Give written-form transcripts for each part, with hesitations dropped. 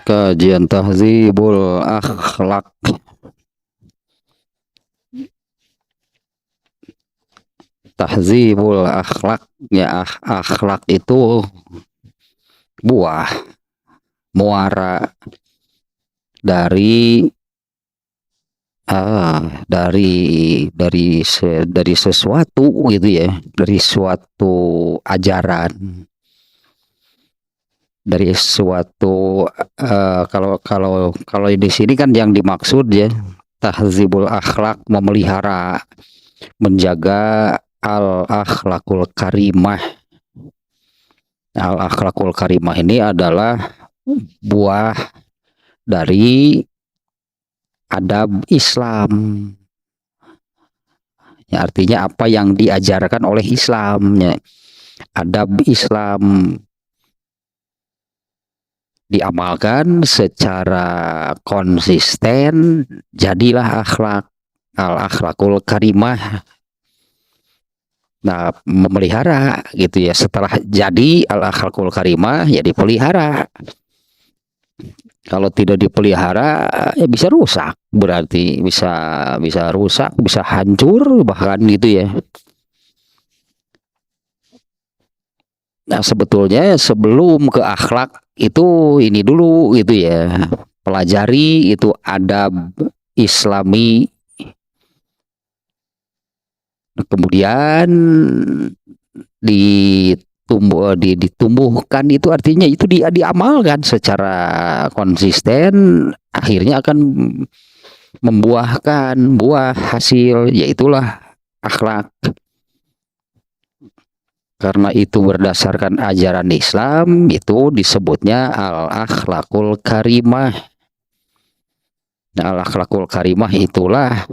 Kajian Tahzibul Akhlak. Tahzibul Akhlak, ya, akhlak itu buah muara dari dari sesuatu gitu ya, dari suatu ajaran, dari suatu kalau kalau kalau di sini kan yang dimaksud ya, tahzibul akhlak, memelihara, menjaga al akhlakul karimah. Al akhlakul karimah ini adalah buah dari adab Islam. Ya, artinya apa yang diajarkan oleh Islam, ya. Adab Islam diamalkan secara konsisten, jadilah akhlak, al akhlakul karimah. Nah, memelihara gitu ya, setelah jadi al akhlakul karimah ya dipelihara. Kalau tidak dipelihara ya bisa rusak, berarti bisa rusak, bisa hancur bahkan gitu ya. Nah, sebetulnya sebelum ke akhlak itu ini dulu gitu ya, pelajari itu adab Islami. Kemudian ditumbuhkan, itu artinya itu diamalkan secara konsisten, akhirnya akan membuahkan buah hasil, yaitulah akhlak. Karena itu berdasarkan ajaran Islam, itu disebutnya al akhlakul karimah. Nah, al akhlakul karimah itulah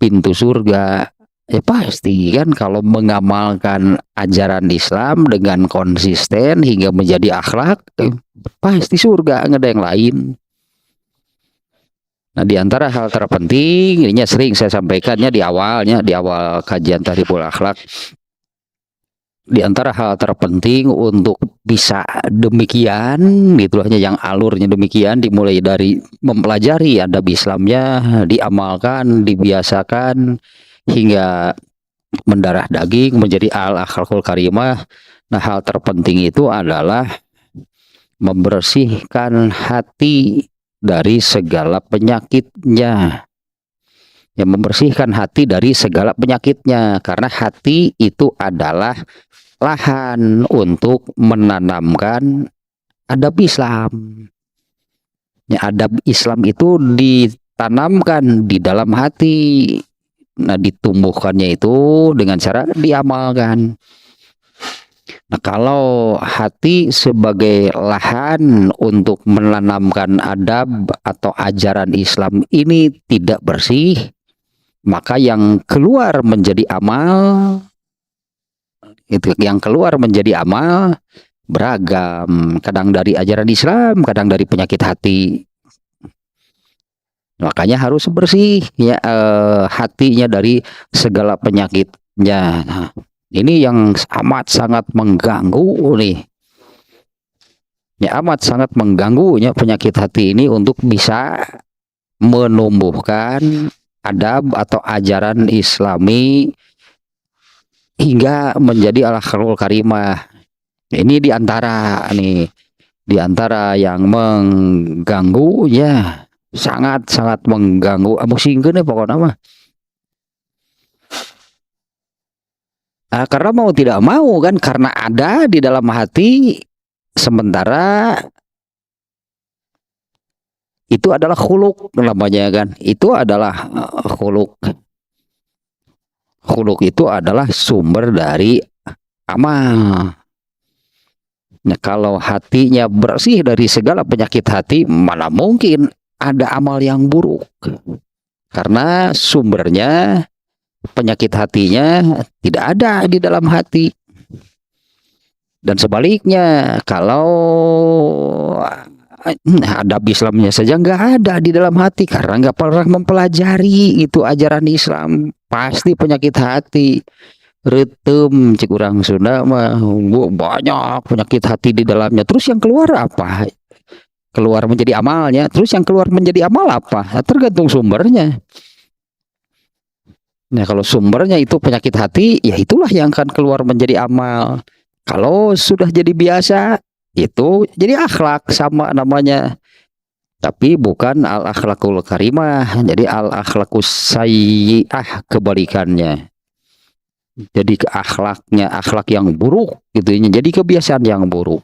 pintu surga. Ya pasti kan, kalau mengamalkan ajaran Islam dengan konsisten hingga menjadi akhlak, pasti surga, nggak ada yang lain. Nah, di antara hal terpenting, ininya sering saya sampaikannya di awal kajian Tahribul Akhlak. Di antara hal terpenting untuk bisa demikian, itulah yang alurnya demikian, dimulai dari mempelajari adab Islamnya, diamalkan, dibiasakan, hingga mendarah daging menjadi al akhlakul karimah. Nah, hal terpenting itu adalah membersihkan hati dari segala penyakitnya. Ya, membersihkan hati dari segala penyakitnya, karena hati itu adalah lahan untuk menanamkan adab Islam. Ya, adab Islam itu ditanamkan di dalam hati. Nah, ditumbuhkannya itu dengan cara diamalkan. Nah, kalau hati sebagai lahan untuk menanamkan adab atau ajaran Islam ini tidak bersih, maka yang keluar menjadi amal, itu yang keluar menjadi amal beragam, kadang dari ajaran Islam, kadang dari penyakit hati. Makanya harus bersih ya, hatinya dari segala penyakitnya. Nah, ini yang amat sangat mengganggu nih. Ya, amat sangat mengganggunya penyakit hati ini untuk bisa menumbuhkan adab atau ajaran Islami hingga menjadi al akhlakul karimah. Ini diantara yang mengganggu ya, sangat mengganggu, musingkeun pokoknya mah. Karena mau tidak mau kan, karena ada di dalam hati, sementara itu adalah khuluk namanya kan, itu adalah khuluk. Khuluk itu adalah sumber dari amal. Nah, kalau hatinya bersih dari segala penyakit hati, mana mungkin ada amal yang buruk, karena sumbernya, penyakit hatinya tidak ada di dalam hati. Dan sebaliknya, kalau adab Islamnya saja nggak ada di dalam hati, karena nggak pernah mempelajari itu ajaran Islam, pasti penyakit hati retem, cik urang Sunda mah, banyak penyakit hati di dalamnya. Terus yang keluar apa? keluar menjadi amalnya. Terus yang keluar menjadi amal apa? Nah, tergantung sumbernya. Nah, kalau sumbernya itu penyakit hati, ya itulah yang akan keluar menjadi amal. Kalau sudah jadi biasa, itu jadi akhlak sama namanya. Tapi bukan al akhlakul karimah, jadi al akhlakus sayyi'ah kebalikannya. Jadi ke akhlaknya akhlak yang buruk gitu, jadi kebiasaan yang buruk.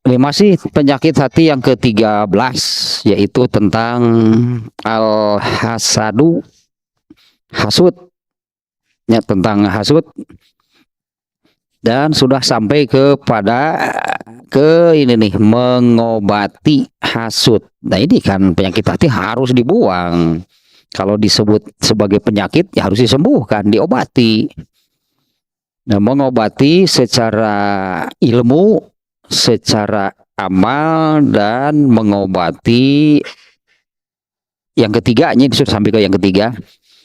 Ini masih penyakit hati yang ke-13, yaitu tentang al-hasadu, hasud, ya, tentang hasud, dan sudah sampai ke ini nih, mengobati hasud. Nah, ini kan penyakit hati harus dibuang. Kalau disebut sebagai penyakit, ya harus disembuhkan, diobati. Nah, mengobati secara ilmu, secara amal, dan mengobati yang ketiga, ini sudah sampai ke yang ketiga,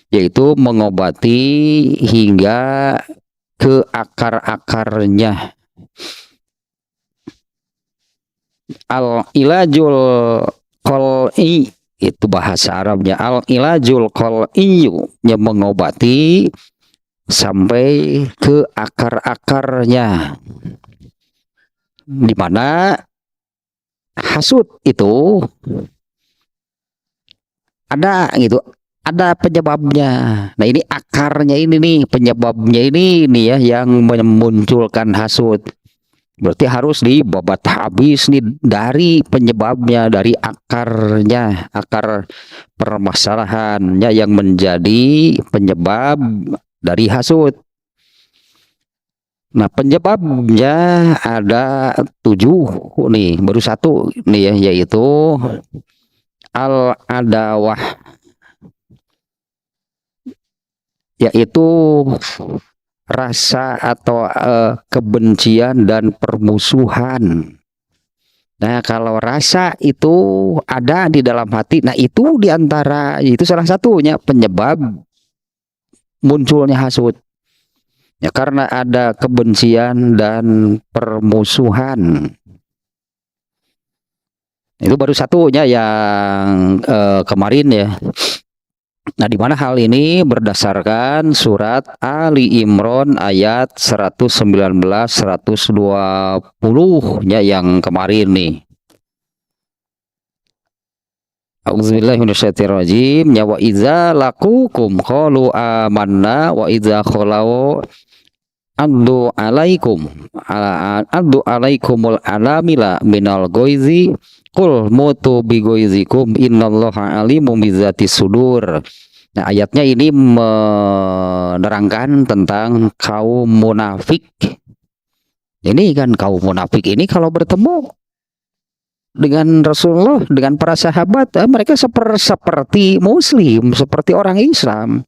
yaitu mengobati hingga ke akar-akarnya. Al-ilajul qol'i, itu bahasa Arabnya. Al-ilajul qol'iyu, yang mengobati sampai ke akar-akarnya, di mana hasud itu ada gitu, ada penyebabnya. Nah, ini akarnya ini nih, penyebabnya ini nih ya, yang memunculkan hasud. Berarti harus dibabat habis nih dari penyebabnya, dari akarnya, akar permasalahannya yang menjadi penyebab dari hasud. Nah, penyebabnya ada 7 nih, baru 1 nih ya, yaitu al-adawah, yaitu rasa atau kebencian dan permusuhan. Nah, kalau rasa itu ada di dalam hati, nah itu diantara, itu salah satunya penyebab munculnya hasud. Ya, karena ada kebencian dan permusuhan. Itu baru satunya yang kemarin ya. Nah, di mana hal ini berdasarkan surat Ali Imran ayat 119 120 ya, yang kemarin nih. Auzubillahiminasyaitonirrajim. Ya, wa idza laqukum qalu amanna wa idza khalau addu alaikumul alamila minal goizi qul mutu bi goizikum innallaha alimum bizati sudur. Nah, ayatnya ini menerangkan tentang kaum munafik. Ini kan kaum munafik ini kalau bertemu dengan Rasulullah, dengan para sahabat, mereka seperti muslim, seperti orang Islam,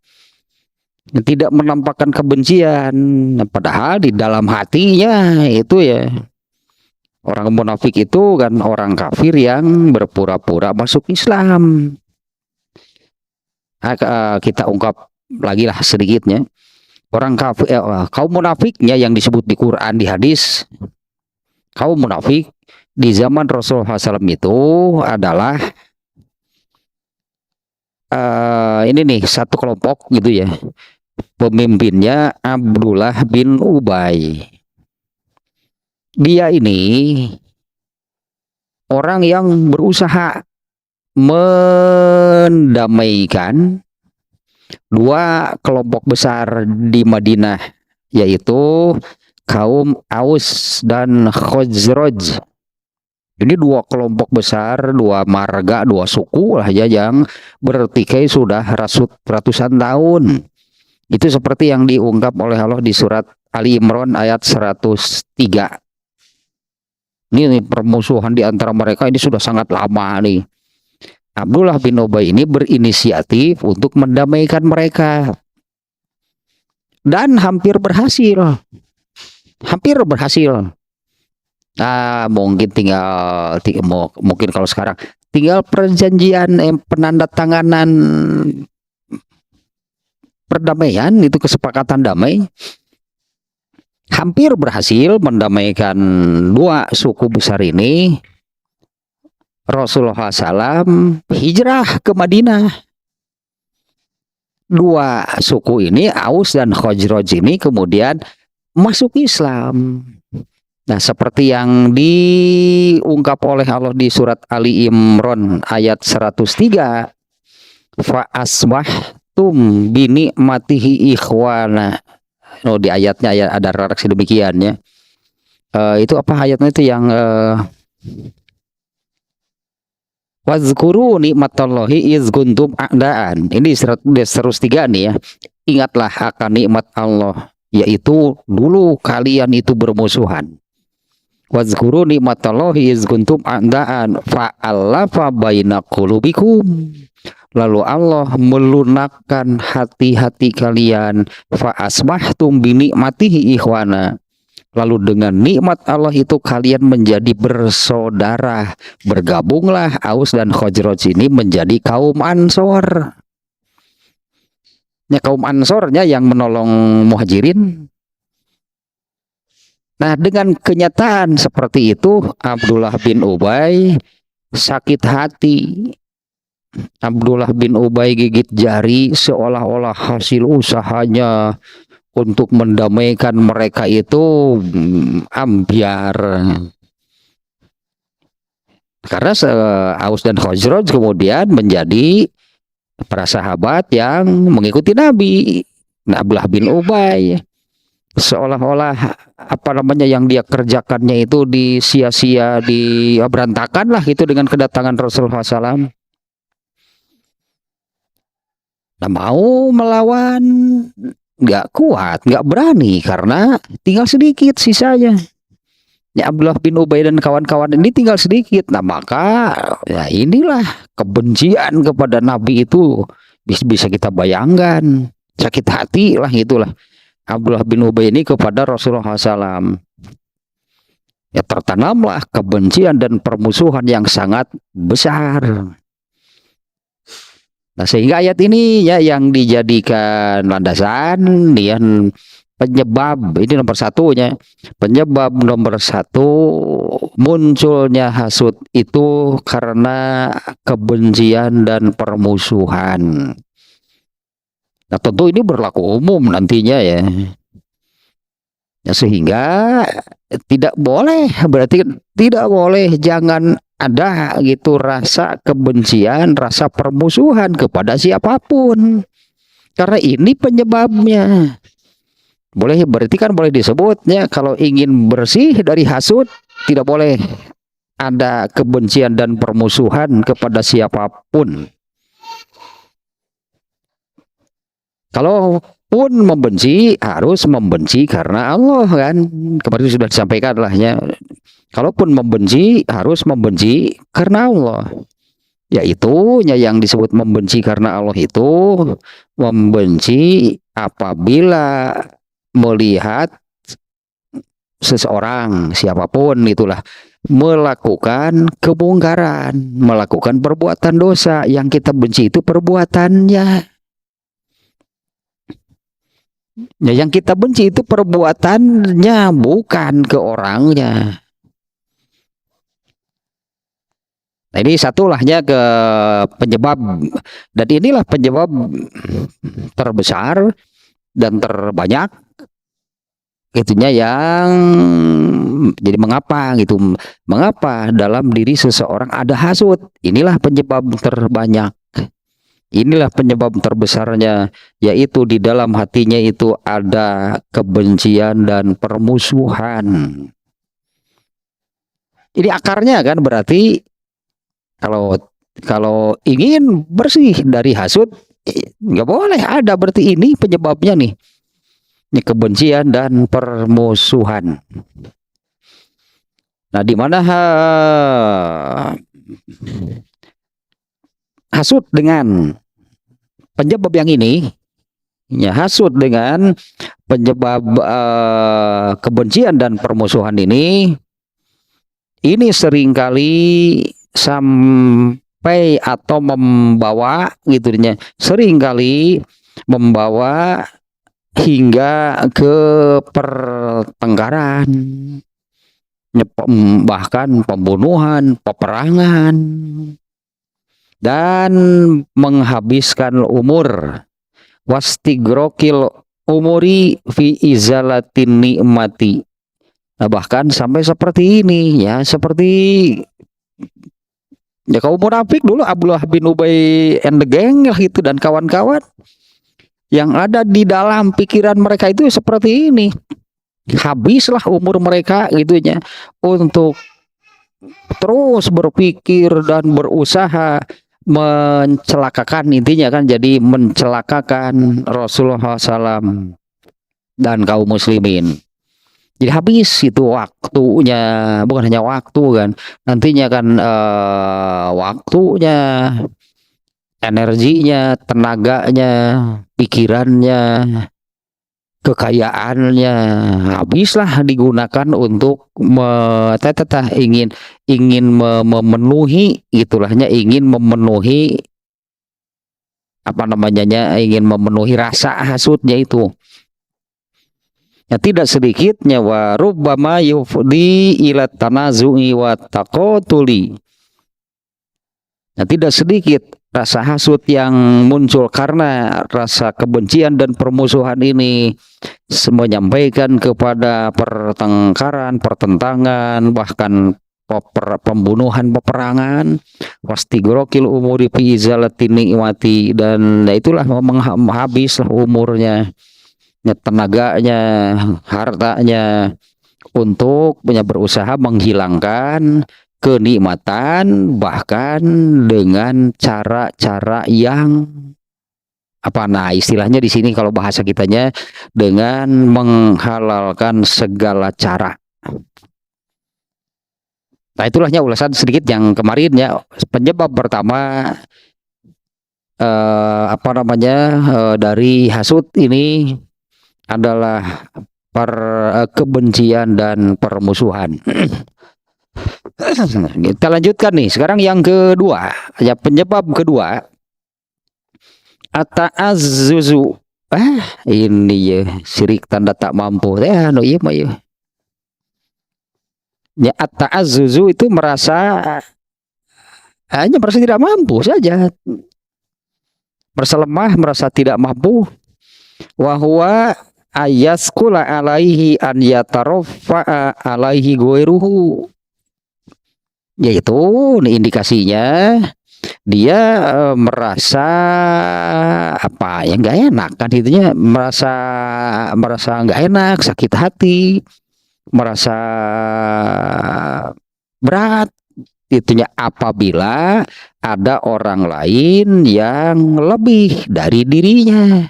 tidak menampakkan kebencian, padahal di dalam hatinya itu ya, orang munafik itu kan orang kafir yang berpura-pura masuk Islam. Kita ungkap lagi lah sedikitnya. Orang kafir, kaum munafiknya yang disebut di Quran, di hadis, kaum munafik di zaman Rasulullah SAW itu adalah ini nih, satu kelompok gitu ya. Pemimpinnya Abdullah bin Ubay. Dia ini orang yang berusaha mendamaikan 2 kelompok besar di Madinah, yaitu kaum Aus dan Khazraj. Ini 2 kelompok besar, 2 marga, 2 suku lah ya, yang bertikai sudah ratusan tahun. Itu seperti yang diungkap oleh Allah di surat Ali Imran ayat 103. Ini permusuhan di antara mereka ini sudah sangat lama nih. Abdullah bin Ubay ini berinisiatif untuk mendamaikan mereka. Dan hampir berhasil. Hampir berhasil. Nah, mungkin mungkin kalau sekarang tinggal perjanjian, penandatanganan perdamaian, itu kesepakatan damai. hampir berhasil mendamaikan dua suku besar ini. Rasulullah SAW hijrah ke Madinah. Dua suku ini, Aus dan Khazraj ini, kemudian masuk Islam. Nah, seperti yang diungkap oleh Allah di surat Ali Imran ayat 103, fa asbahtum bi ni'matihi ikhwana. Oh, di ayatnya ada redaksi demikian ya. Itu apa ayatnya itu yang wazkuru nikmatallahi iz kuntum a'daan. Ini 103 nih ya. Ingatlah akan nikmat Allah, yaitu dulu kalian itu bermusuhan. Wazkuru nikmatallahi iz kuntum a'daan fa'alafa baina qulubikum. Lalu Allah melunakkan hati-hati kalian, fa asbahtum bi nikmatihi ikhwana. Lalu dengan nikmat Allah itu kalian menjadi bersaudara. Bergabunglah Aus dan Khazraj ini menjadi kaum Ansor. Ya, kaum Ansornya yang menolong Muhajirin. Nah, dengan kenyataan seperti itu, Abdullah bin Ubay sakit hati. Abdullah bin Ubay gigit jari, seolah-olah hasil usahanya untuk mendamaikan mereka itu ambiar. Karena Aus dan Khazraj kemudian menjadi para sahabat yang mengikuti Nabi. Abdullah bin Ubay seolah-olah apa namanya yang dia kerjakannya itu disia-sia, berantakan lah itu dengan kedatangan Rasulullah SAW. Nah, mau melawan nggak kuat, nggak berani karena tinggal sedikit sisanya. Ya, Abdullah bin Ubay dan kawan-kawan ini tinggal sedikit. Nah, maka ya inilah kebencian kepada Nabi itu bisa kita bayangkan. Sakit hati lah itulah Abdullah bin Ubay ini kepada Rasulullah SAW. Ya, tertanamlah kebencian dan permusuhan yang sangat besar. Nah, sehingga ayat ini ya yang dijadikan landasan ya, penyebab ini nomor satunya, penyebab nomor satu munculnya hasud itu karena kebencian dan permusuhan. Nah, tentu ini berlaku umum nantinya ya. Ya, sehingga tidak boleh, berarti tidak boleh, jangan ada gitu rasa kebencian, rasa permusuhan kepada siapapun. Karena ini penyebabnya. Boleh, berarti kan boleh disebutnya kalau ingin bersih dari hasud, tidak boleh ada kebencian dan permusuhan kepada siapapun. Kalaupun membenci, harus membenci karena Allah kan. Kemarin sudah disampaikan lah ya. Kalaupun membenci, harus membenci karena Allah. Yaitu yang disebut membenci karena Allah itu membenci apabila melihat seseorang, siapapun itulah, melakukan kemungkaran, melakukan perbuatan dosa. Yang kita benci itu perbuatannya. Ya, yang kita benci itu perbuatannya, bukan ke orangnya. Nah, ini satulahnya ke penyebab, dan inilah penyebab terbesar dan terbanyak itunya yang jadi mengapa dalam diri seseorang ada hasud. Inilah penyebab terbanyak, inilah penyebab terbesarnya, yaitu di dalam hatinya itu ada kebencian dan permusuhan. Ini akarnya kan, berarti kalau ingin bersih dari hasud, nggak boleh ada, berarti ini penyebabnya nih. Ini kebencian dan permusuhan. Nah, di mana hasud dengan penyebab yang ini, ya, hasud dengan penyebab kebencian dan permusuhan ini seringkali sampai atau membawa seringkali membawa hingga ke pertengkaran, bahkan pembunuhan, peperangan, dan menghabiskan umur. Wastigrokil umuri fi izalatin nikmati. Nah, bahkan sampai seperti ini ya, seperti ya kaum munafik dulu, Abdullah bin Ubay and the gang lah itu dan kawan-kawan, yang ada di dalam pikiran mereka itu seperti ini. Habislah umur mereka gitunya untuk terus berpikir dan berusaha mencelakakan, intinya kan jadi mencelakakan Rasulullah SAW dan kaum muslimin. Jadi habis itu waktunya, bukan hanya waktu kan, nantinya kan waktunya, energinya, tenaganya, pikirannya, kekayaannya habislah digunakan untuk ingin memenuhi itulahnya, ingin memenuhi apa namanya, ingin memenuhi rasa hasutnya itu. Ya, tidak sedikitnya wa rubbama yufdi ila tanazu'i wa taqatuli. Nah, tidak sedikit rasa hasut yang muncul karena rasa kebencian dan permusuhan ini menyampaikan kepada pertengkaran, pertentangan, bahkan pembunuhan, peperangan. Wastigrokil umuri fi izalatin nikmati, dan itulah habislah umurnya, tenaganya, hartanya untuk berusaha menghilangkan kenikmatan, bahkan dengan cara-cara yang apa, nah istilahnya di sini kalau bahasa kitanya dengan menghalalkan segala cara. Nah, itulahnya ulasan sedikit yang kemarin ya. Penyebab pertama apa namanya dari hasut ini adalah kebencian dan permusuhan. Kita lanjutkan nih. Sekarang yang kedua, ya, penyebab kedua, ata'azzuzu. Ini ya sirik tanda tak mampu. Anu ieu mah ieu. Ya, ata'azzuzu itu hanya merasa tidak mampu saja. Merasa lemah, merasa tidak mampu. Wa huwa ayaskula alaihi an yataraffa'a alaihi ghairuhu. Yaitu indikasinya dia merasa apa ya, nggak enak kan, itunya merasa nggak enak, sakit hati, merasa berat itunya apabila ada orang lain yang lebih dari dirinya,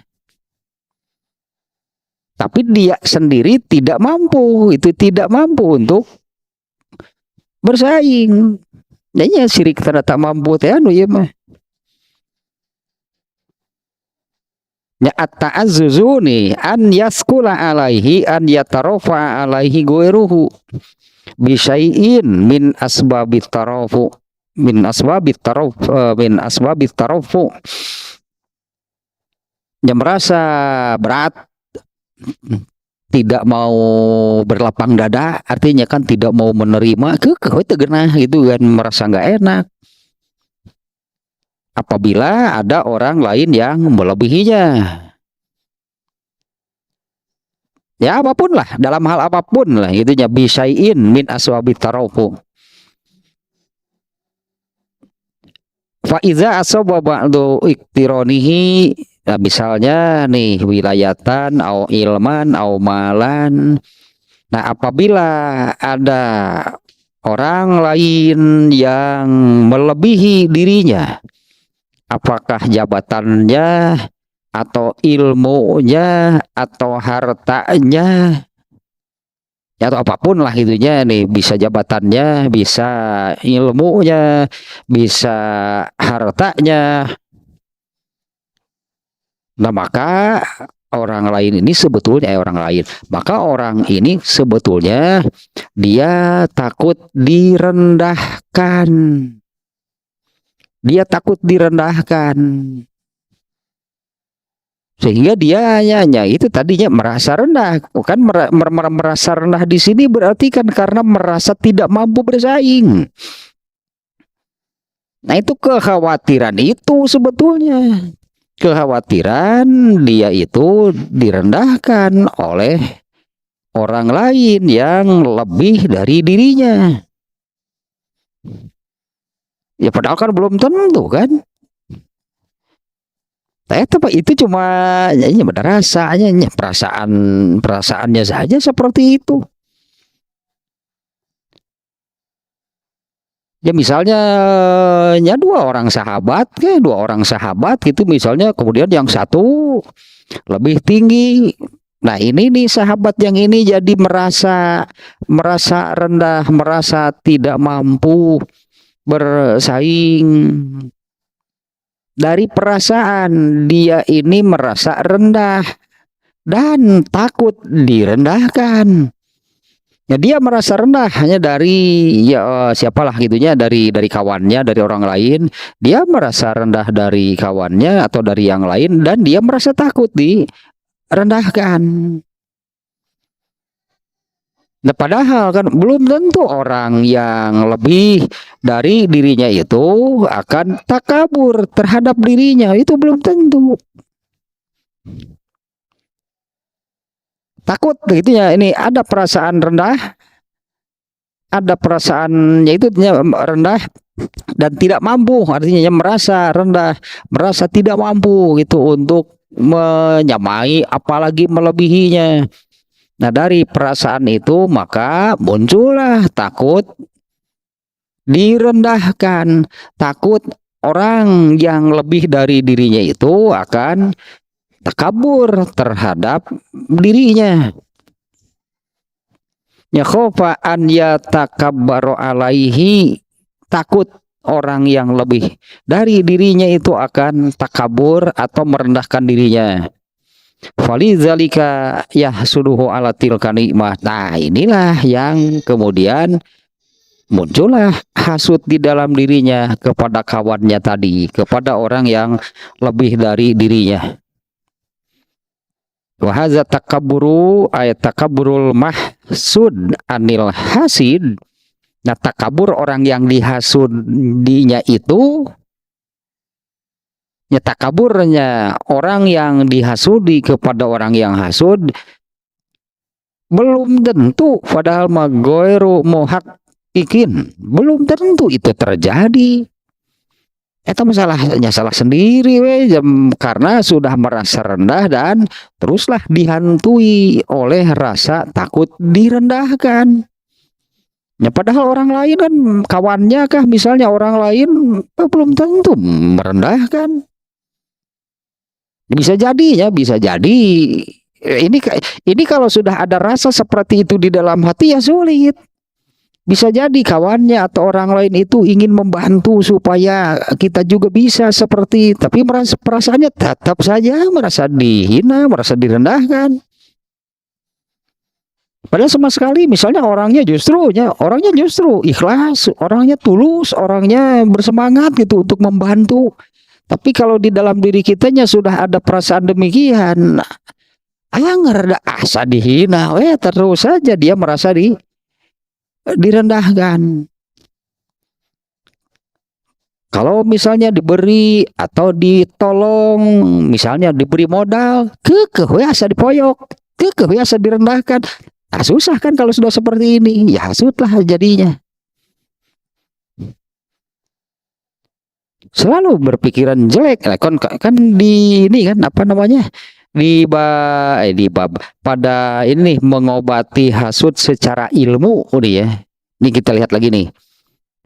tapi dia sendiri tidak mampu untuk bersaing. Nanya sirik tanda tak mampu teh anu ieu mah. Ya, at-ta'azzuzu nih an yaskula alaihi an yatarofa alaihi ghairuhu bisyai'in min asbabit tarafu min asbabit tarafu. Ya, merasa berat, tidak mau berlapang dada, artinya kan tidak mau menerima, tegenah gitu kan, merasa nggak enak apabila ada orang lain yang melebihinya. Ya, apapun lah, dalam hal apapun lah itunya, bisyai'in min aswabit tarafu. Fa iza asaba ba'du iktironihi. Nah, misalnya nih wilayatan au ilman au malan. Nah, apabila ada orang lain yang melebihi dirinya, apakah jabatannya atau ilmunya atau hartanya, ya, atau apapun lah itunya nih, bisa jabatannya, bisa ilmunya, bisa hartanya. Nah, maka orang ini sebetulnya dia takut direndahkan. sehingga dia hanya itu tadinya merasa rendah. Kan merasa rendah di sini berarti kan karena merasa tidak mampu bersaing. Nah, itu kekhawatiran itu sebetulnya. Kekhawatiran dia itu direndahkan oleh orang lain yang lebih dari dirinya. Ya padahal kan belum tentu kan. Tapi itu cuma ya, pada rasanya, perasaannya saja seperti itu. Ya misalnya ya dua orang sahabat gitu misalnya, kemudian yang satu lebih tinggi. Nah ini nih sahabat yang ini jadi merasa rendah, merasa tidak mampu bersaing. Dari perasaan dia ini merasa rendah dan takut direndahkan. Ya dia merasa rendah hanya dari ya siapalah gitunya, dari kawannya, dari orang lain. Dia merasa rendah dari kawannya atau dari yang lain, dan dia merasa takut direndahkan. Nah, padahal kan belum tentu orang yang lebih dari dirinya itu akan takabur terhadap dirinya, itu belum tentu. Takut gitu ya, ini ada perasaan rendah, ada perasaannya itu rendah dan tidak mampu, artinya merasa rendah, merasa tidak mampu gitu untuk menyamai apalagi melebihinya. Nah, dari perasaan itu maka muncullah takut direndahkan, takut orang yang lebih dari dirinya itu akan takabur terhadap dirinya. Ya khofa an yatakabbaru alaihi, takut orang yang lebih dari dirinya itu akan takabur atau merendahkan dirinya. Falidzalika yahsuduhu ala tilka nikmah. Nah, inilah yang kemudian muncullah hasud di dalam dirinya kepada kawannya tadi, kepada orang yang lebih dari dirinya. Wa hadza takabburu ayat takabburul mahsud anil hasid. Nah, takabur orang yang dihasudinya itu, ya takaburnya orang yang dihasudi kepada orang yang hasud belum tentu, padahal magoiru muhaqqiqin, belum tentu itu terjadi. Itu masalahnya salah sendiri karena sudah merasa rendah dan teruslah dihantui oleh rasa takut direndahkan. Ya padahal orang lain kan kawannya kah misalnya, orang lain belum tentu merendahkan. Bisa jadi ya, bisa jadi. Ini kalau sudah ada rasa seperti itu di dalam hati ya sulit. Bisa jadi kawannya atau orang lain itu ingin membantu supaya kita juga bisa seperti, tapi perasaannya tetap saja merasa dihina, merasa direndahkan. Padahal sama sekali misalnya orangnya justru ikhlas, orangnya tulus, orangnya bersemangat gitu untuk membantu. Tapi kalau di dalam diri kitanya sudah ada perasaan demikian, ngerda asa dihina, terus saja dia merasa direndahkan. Kalau misalnya diberi atau ditolong, misalnya diberi modal, asa dipoyok, asa direndahkan. Nah, susah kan kalau sudah seperti ini, ya hasutlah jadinya. Selalu berpikiran jelek, kan di ini kan apa namanya, di bab pada ini mengobati hasud secara ilmu. Ya, ini kita lihat lagi nih,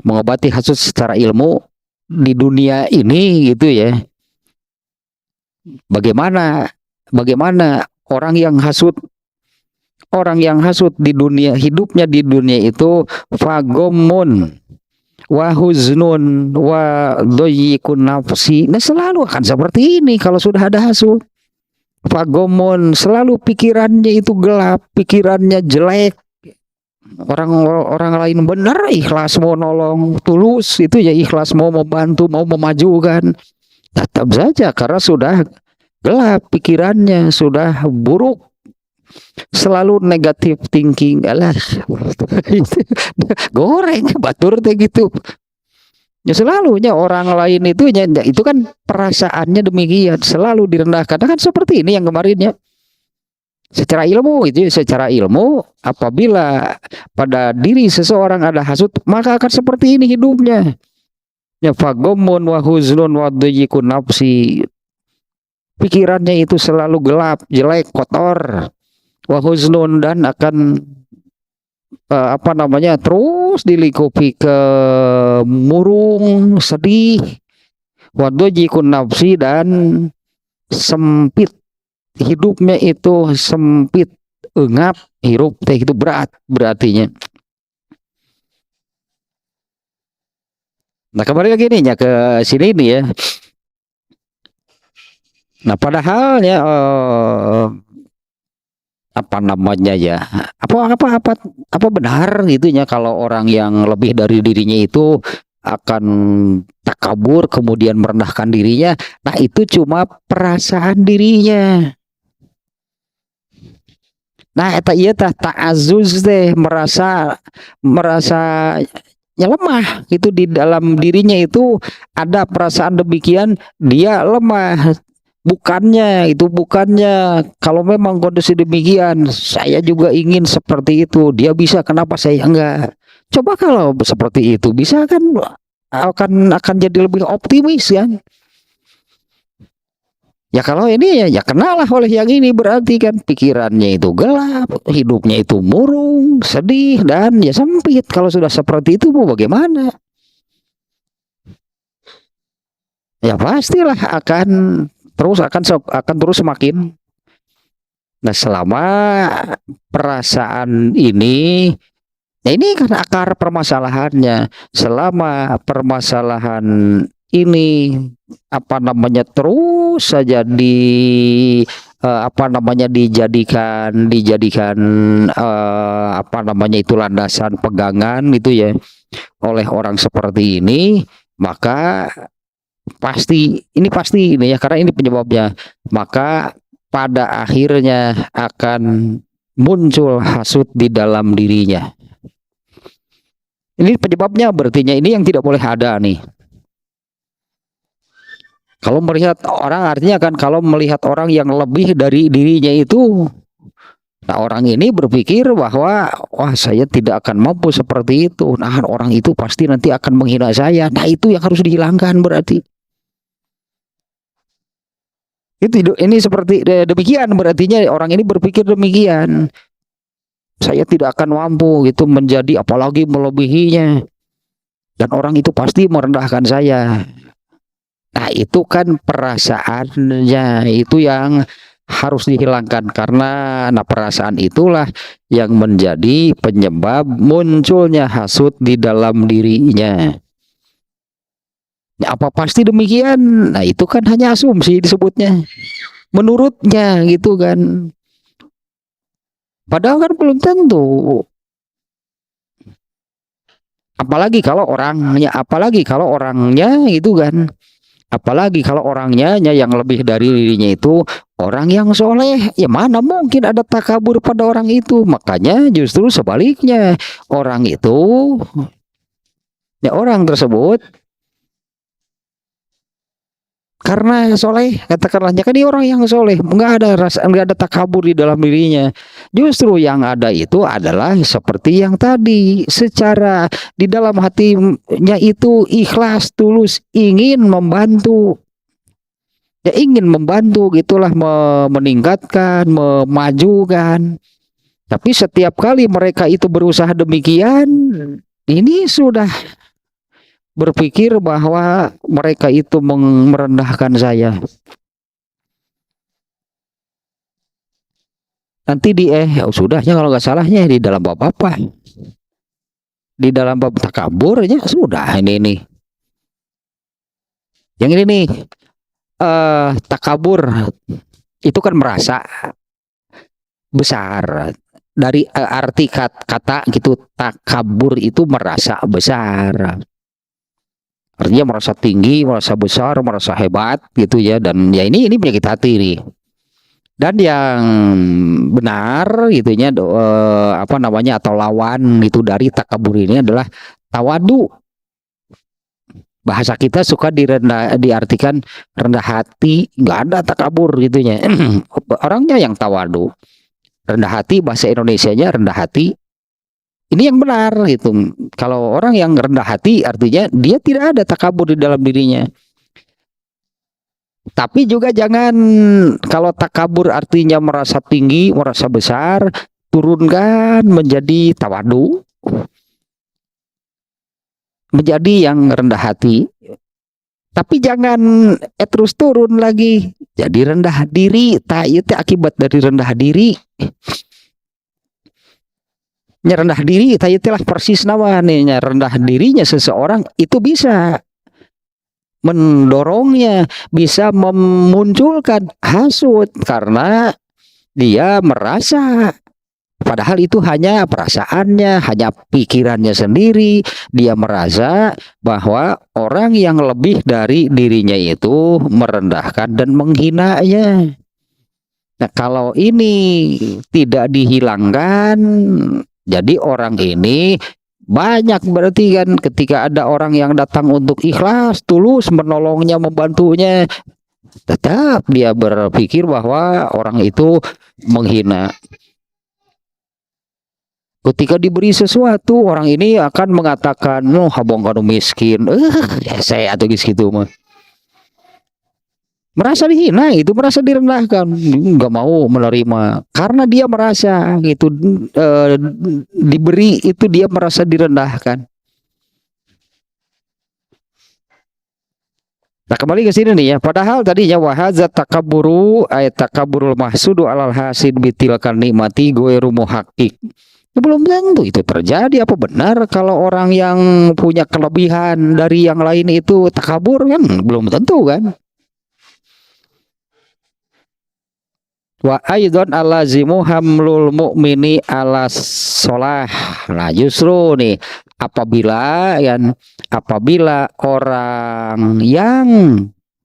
mengobati hasud secara ilmu di dunia ini gitu ya. Bagaimana orang yang hasud di dunia, hidupnya di dunia itu fagomun wa huznun wa doyikun nafsi. Nah, selalu akan seperti ini kalau sudah ada hasud. Fagomun, selalu pikirannya itu gelap, pikirannya jelek. Orang lain benar ikhlas mau nolong, tulus itu ya ikhlas mau membantu, mau memajukan, tetap saja karena sudah gelap pikirannya, sudah buruk, selalu negatif thinking. Alah, goreng batur teh gitu. Ya selalunya orang lain itu kan perasaannya demikian, selalu direndahkan. Nah, kan seperti ini yang kemarin ya. Secara ilmu itu ya, secara ilmu apabila pada diri seseorang ada hasud, maka akan seperti ini hidupnya. Ya fagomun wa huznun wa dhayyikun nafsi. Pikirannya itu selalu gelap, jelek, kotor. Wa huznun, dan akan apa namanya, terus dilingkupi ke murung, sedih. Wa dhayyikun nafsi, dan sempit. Hidupnya itu sempit, engap, hirup teh itu berat berartinya. Nah kembali lagi nih ya ke sini nih ya. Nah padahal ya apa namanya ya, apa benar gitu ya kalau orang yang lebih dari dirinya itu akan takabur kemudian merendahkan dirinya. Nah itu cuma perasaan dirinya. Nah eta iya tah ta'azuz teh, merasa lemah itu di dalam dirinya itu ada perasaan demikian, dia lemah. Bukannya kalau memang kondisi demikian saya juga ingin seperti itu, dia bisa, kenapa saya enggak? Coba kalau seperti itu bisa kan, akan jadi lebih optimis kan. Ya kalau ini ya kenalah oleh yang ini, berarti kan pikirannya itu gelap, hidupnya itu murung, sedih, dan ya sempit. Kalau sudah seperti itu mau bagaimana? Ya pastilah akan terus semakin. Nah selama perasaan ini, nah ini kan akar permasalahannya. Selama permasalahan ini apa namanya terus saja apa namanya dijadikan apa namanya itu landasan pegangan itu ya oleh orang seperti ini, maka pasti ini ya, karena ini penyebabnya, maka pada akhirnya akan muncul hasut di dalam dirinya. Ini penyebabnya, berarti ini yang tidak boleh ada nih. Kalau melihat orang, artinya kan kalau melihat orang yang lebih dari dirinya itu, nah orang ini berpikir bahwa wah saya tidak akan mampu seperti itu. Nah orang itu pasti nanti akan menghina saya. Nah itu yang harus dihilangkan berarti. Ini seperti demikian, berartinya orang ini berpikir demikian. Saya tidak akan mampu itu menjadi apalagi melebihinya. Dan orang itu pasti merendahkan saya. Nah itu kan perasaannya itu yang harus dihilangkan, karena nah perasaan itulah yang menjadi penyebab munculnya hasut di dalam dirinya. Ya, apa pasti demikian? Nah itu kan hanya asumsi disebutnya, menurutnya gitu kan. Padahal kan belum tentu. Apalagi kalau orangnya itu kan. Apalagi kalau orangnya yang lebih dari dirinya itu orang yang soleh, ya mana mungkin ada takabur pada orang itu. Makanya justru sebaliknya, orang itu, ya orang tersebut karena soleh, katakanlah kan dia orang yang soleh, nggak ada takabur di dalam dirinya. Justru yang ada itu adalah seperti yang tadi, secara di dalam hatinya itu ikhlas, tulus, ingin membantu. Ya ingin membantu gitulah, meningkatkan, memajukan. Tapi setiap kali mereka itu berusaha demikian, ini sudah berpikir bahwa mereka itu merendahkan saya. Nanti sudahnya kalau nggak salahnya di dalam bab apa? Di dalam bab takaburnya sudah ini. Yang ini nih, takabur itu kan merasa besar. Dari arti kata gitu, takabur itu merasa besar. Artinya merasa tinggi, merasa besar, merasa hebat gitu ya. Dan ya ini penyakit hati nih. Dan yang benar gitunya apa namanya atau lawan itu dari takabur ini adalah tawadu. Bahasa kita suka diartikan rendah hati, nggak ada takabur gitunya. Orangnya yang tawadu. Rendah hati, bahasa Indonesianya rendah hati. Ini yang benar gitu. Kalau orang yang rendah hati artinya dia tidak ada takabur di dalam dirinya. Tapi juga jangan, kalau takabur artinya merasa tinggi, merasa besar, turunkan menjadi tawadu, menjadi yang rendah hati. Tapi jangan terus turun lagi jadi rendah diri. Itu akibat dari rendah diri. Rendah diri itulah persis namanya. Rendah dirinya seseorang itu bisa mendorongnya, bisa memunculkan hasut karena dia merasa, padahal itu hanya perasaannya, hanya pikirannya sendiri. Dia merasa bahwa orang yang lebih dari dirinya itu merendahkan dan menghinanya. Nah, kalau ini tidak dihilangkan, jadi orang ini banyak berarti kan, ketika ada orang yang datang untuk ikhlas, tulus menolongnya, membantunya, tetap dia berpikir bahwa orang itu menghina. Ketika diberi sesuatu, orang ini akan mengatakan, "Oh, abang kanu miskin." Saya atau gitu mah. Merasa dihina, itu merasa direndahkan, nggak mau menerima karena dia merasa gitu, diberi itu dia merasa direndahkan. Nah, kembali ke sini nih ya. Padahal tadinya wahazat takaburu ayat takaburul mahsudu alal hasid bitilkan nikmati goeru muhakkik. Belum tentu itu terjadi. Apa benar kalau orang yang punya kelebihan dari yang lain itu takabur? Kan belum tentu kan. Wa aidon alazimu hamlul mu'mini ala sholah. Nah, justru nih apabila orang yang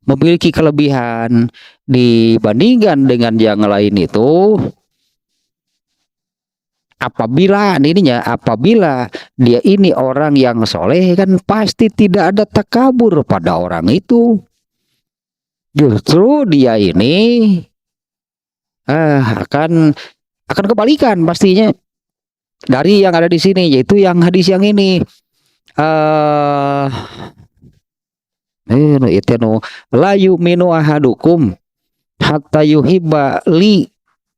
memiliki kelebihan dibandingkan dengan yang lain itu, apabila dia ini orang yang soleh, kan pasti tidak ada takabur pada orang itu. Justru dia ini akan kebalikan pastinya dari yang ada di sini, yaitu yang hadis yang ini. La yu'minu ahadukum hatta yuhibba li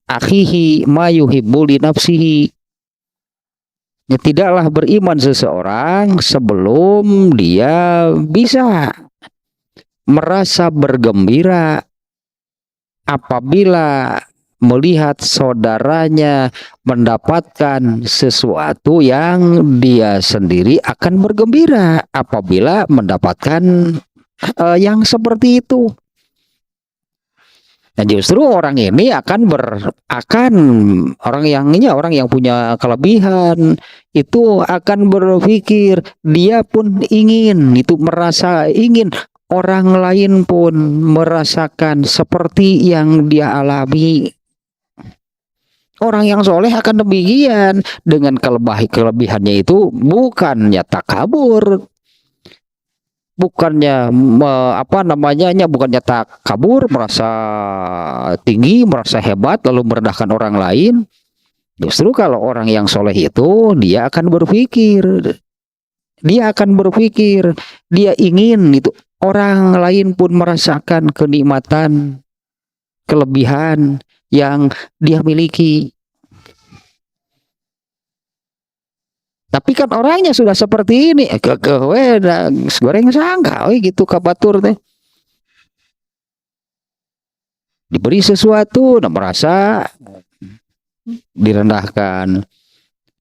akhihi ma yuhibbu li nafsihi. Ya, tidaklah beriman seseorang sebelum dia bisa merasa bergembira apabila melihat saudaranya mendapatkan sesuatu yang dia sendiri akan bergembira apabila mendapatkan yang seperti itu. Dan justru orang ini orang yang punya kelebihan itu akan berpikir, dia pun ingin orang lain pun merasakan seperti yang dia alami. Orang yang soleh akan demikian, dengan kelebihannya itu bukannya takabur, bukannya bukannya takabur, merasa tinggi, merasa hebat lalu merendahkan orang lain. Justru kalau orang yang soleh itu dia akan berpikir, dia ingin itu orang lain pun merasakan kenikmatan, kelebihan yang dia miliki. Tapi kan orangnya sudah seperti ini, goreng sangka, gitu kabatur teh. Diberi sesuatu, merasa direndahkan.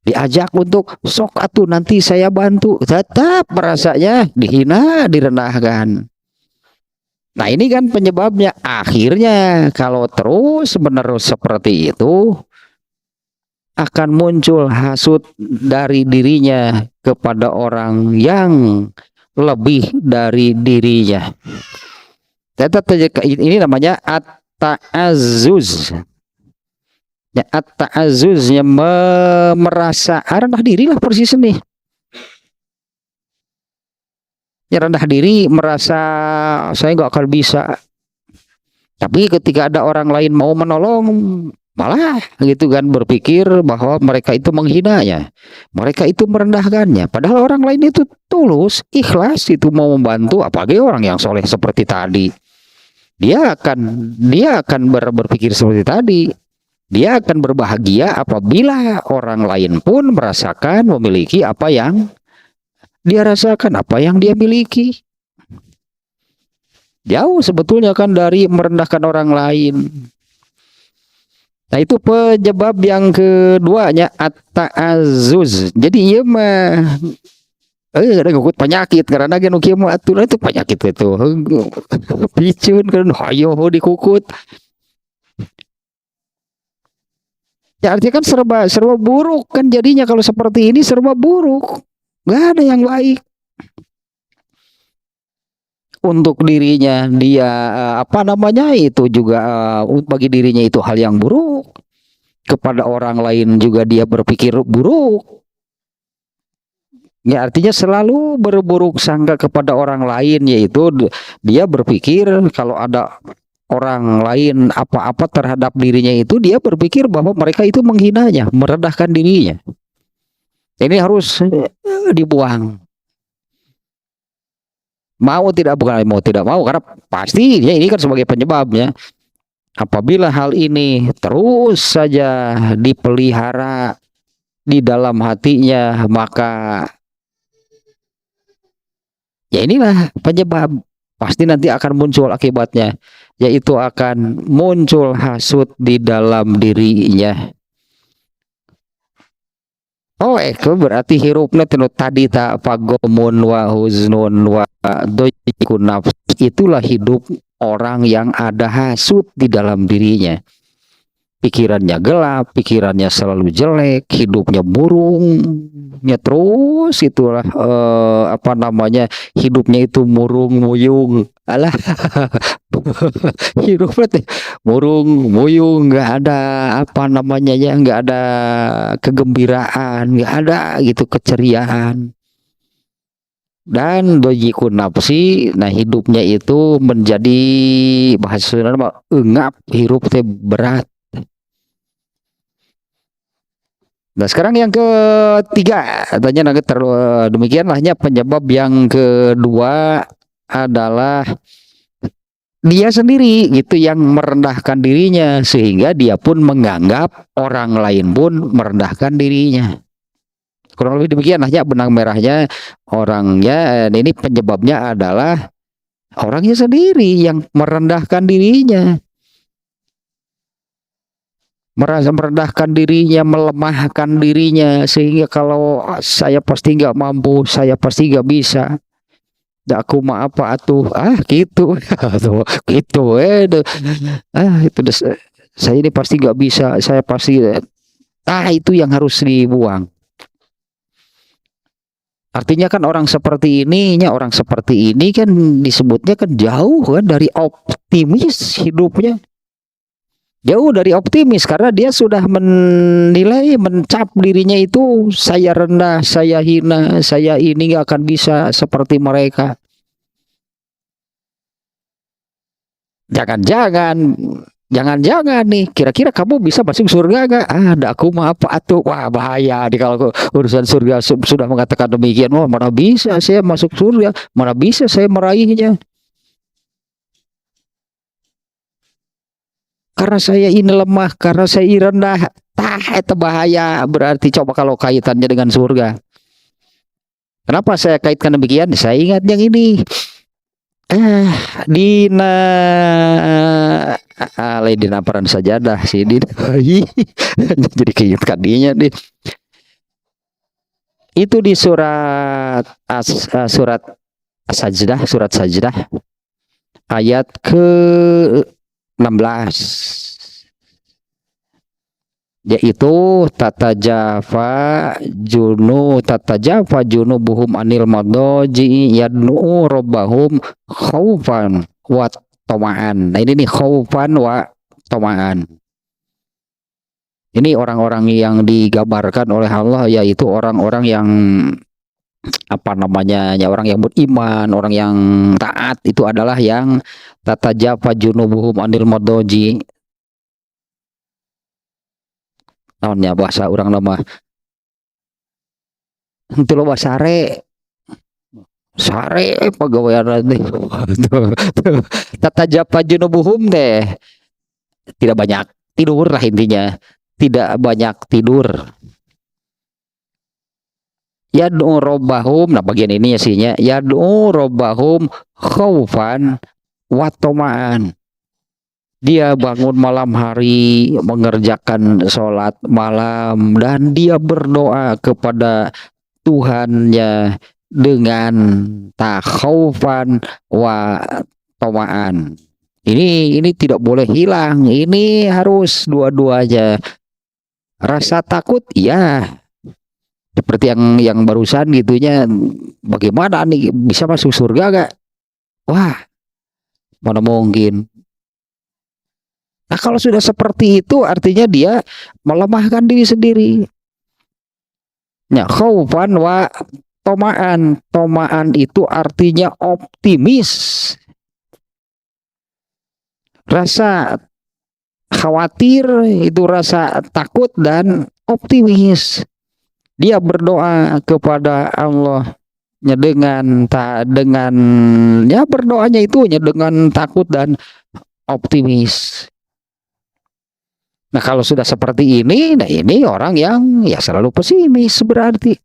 Diajak untuk sok atuh nanti saya bantu, tetap merasanya dihina, direndahkan. Nah, ini kan penyebabnya. Akhirnya kalau terus menerus seperti itu, akan muncul hasut dari dirinya kepada orang yang lebih dari dirinya. Ini namanya at-ta'azzuz. Ya, at-ta'azzuznya merasa rendah diri lah persis nih. Ya, rendah diri, merasa saya nggak akan bisa. Tapi ketika ada orang lain mau menolong, malah gitu kan berpikir bahwa mereka itu menghinanya, mereka itu merendahkannya. Padahal orang lain itu tulus, ikhlas itu mau membantu, apalagi orang yang soleh seperti tadi. Dia akan berpikir seperti tadi. Dia akan berbahagia apabila orang lain pun merasakan memiliki apa yang dia rasakan, apa yang dia miliki. Jauh sebetulnya kan dari merendahkan orang lain. Nah, itu penyebab yang keduanya at-ta'azzuz. Jadi ieu mah ada ngikut penyakit karena gen kieu mah aturan itu penyakit itu. Picun kan hayo dikukut. Ya artinya kan serba buruk kan jadinya kalau seperti ini serba buruk. Nggak ada yang baik. Untuk dirinya dia apa namanya itu juga bagi dirinya itu hal yang buruk. Kepada orang lain juga dia berpikir buruk. Ya artinya selalu berburuk sangka kepada orang lain, yaitu dia berpikir kalau ada orang lain apa-apa terhadap dirinya itu dia berpikir bahwa mereka itu menghinanya, merendahkan dirinya. Ini harus dibuang. Bukan mau tidak mau karena pasti ya ini kan sebagai penyebabnya. Apabila hal ini terus saja dipelihara di dalam hatinya, maka ya inilah penyebab. Pasti nanti akan muncul akibatnya, yaitu akan muncul hasut di dalam dirinya. Oh, itu berarti hirupna tadi tak pagomun wa huznun wa doyikun nafs. Itulah hidup orang yang ada hasut di dalam dirinya. Pikirannya gelap, pikirannya selalu jelek, hidupnya murungnya terus itulah apa namanya hidupnya itu murung muyung. Alah, hidupnya murung muyung, nggak ada apa namanya ya, nggak ada kegembiraan, nggak ada gitu keceriaan. Dan dojikun nafsi, nah hidupnya itu menjadi bahasa nama engap, hirup teh berat. Nah sekarang yang ketiga, tanya nanti demikianlahnya penyebab yang kedua adalah dia sendiri gitu yang merendahkan dirinya sehingga dia pun menganggap orang lain pun merendahkan dirinya. Kurang lebih demikianlahnya benang merahnya orangnya. Ini penyebabnya adalah orangnya sendiri yang merendahkan dirinya. Merasa merendahkan dirinya, melemahkan dirinya sehingga kalau saya pasti nggak mampu, saya pasti nggak bisa. Aku mah apa atuh gitu gitu itu saya ini pasti nggak bisa, saya pasti itu yang harus dibuang. Artinya kan orang seperti ini kan disebutnya kan jauh kan dari optimis hidupnya. Jauh dari optimis karena dia sudah menilai, mencap dirinya itu saya rendah, saya hina, saya ini gak akan bisa seperti mereka. Jangan-jangan nih, kira-kira kamu bisa masuk surga gak? Ada aku mah apa atuh? Wah bahaya nih kalau urusan surga sudah mengatakan demikian. Wah mana bisa saya masuk surga? Mana bisa saya meraihnya? Karena saya ini lemah, karena saya ini rendah, itu bahaya. Berarti coba kalau kaitannya dengan surga. Kenapa saya kaitkan demikian? Saya ingat yang ini. Dina Dina peran sajadah sih Dina. Jadi keinget kadinya nih. Itu di surat Sajdah ayat ke 16. yaitu tatajafa junubuhum anil madaji yadnu rabbahum khaufan wa tama'an. Nah ini nih, khaufan wa tama'an. Ini orang-orang yang digambarkan oleh Allah, yaitu orang-orang yang apa namanya, ya orang yang beriman, orang yang taat, itu adalah yang tatajafa junubuhum anil madaji. Naonnya bahasa orang nama itu loh, sare pegawai teh tatajafa junubuhum teh tidak banyak tidur lah intinya, tidak banyak tidur. Yad'u rabbahum, nah bagian ini ya sihnya, yad'u rabbahum khaufan wa tama'an. Dia bangun malam hari mengerjakan sholat malam dan dia berdoa kepada Tuhannya dengan khaufan wa tama'an. Ini tidak boleh hilang, ini harus dua-duanya. Rasa takut ya seperti yang barusan gitunya, bagaimana nih bisa masuk surga gak? Wah, mana mungkin. Nah kalau sudah seperti itu artinya dia melemahkan diri sendiri. Ya, khaufan wa tama'an. Tama'an itu artinya optimis. Rasa khawatir itu rasa takut dan optimis. Dia berdoa kepada Allah dengan ya berdoanya itu dengan takut dan optimis. Nah kalau sudah seperti ini, nah ini orang yang ya selalu pesimis berarti.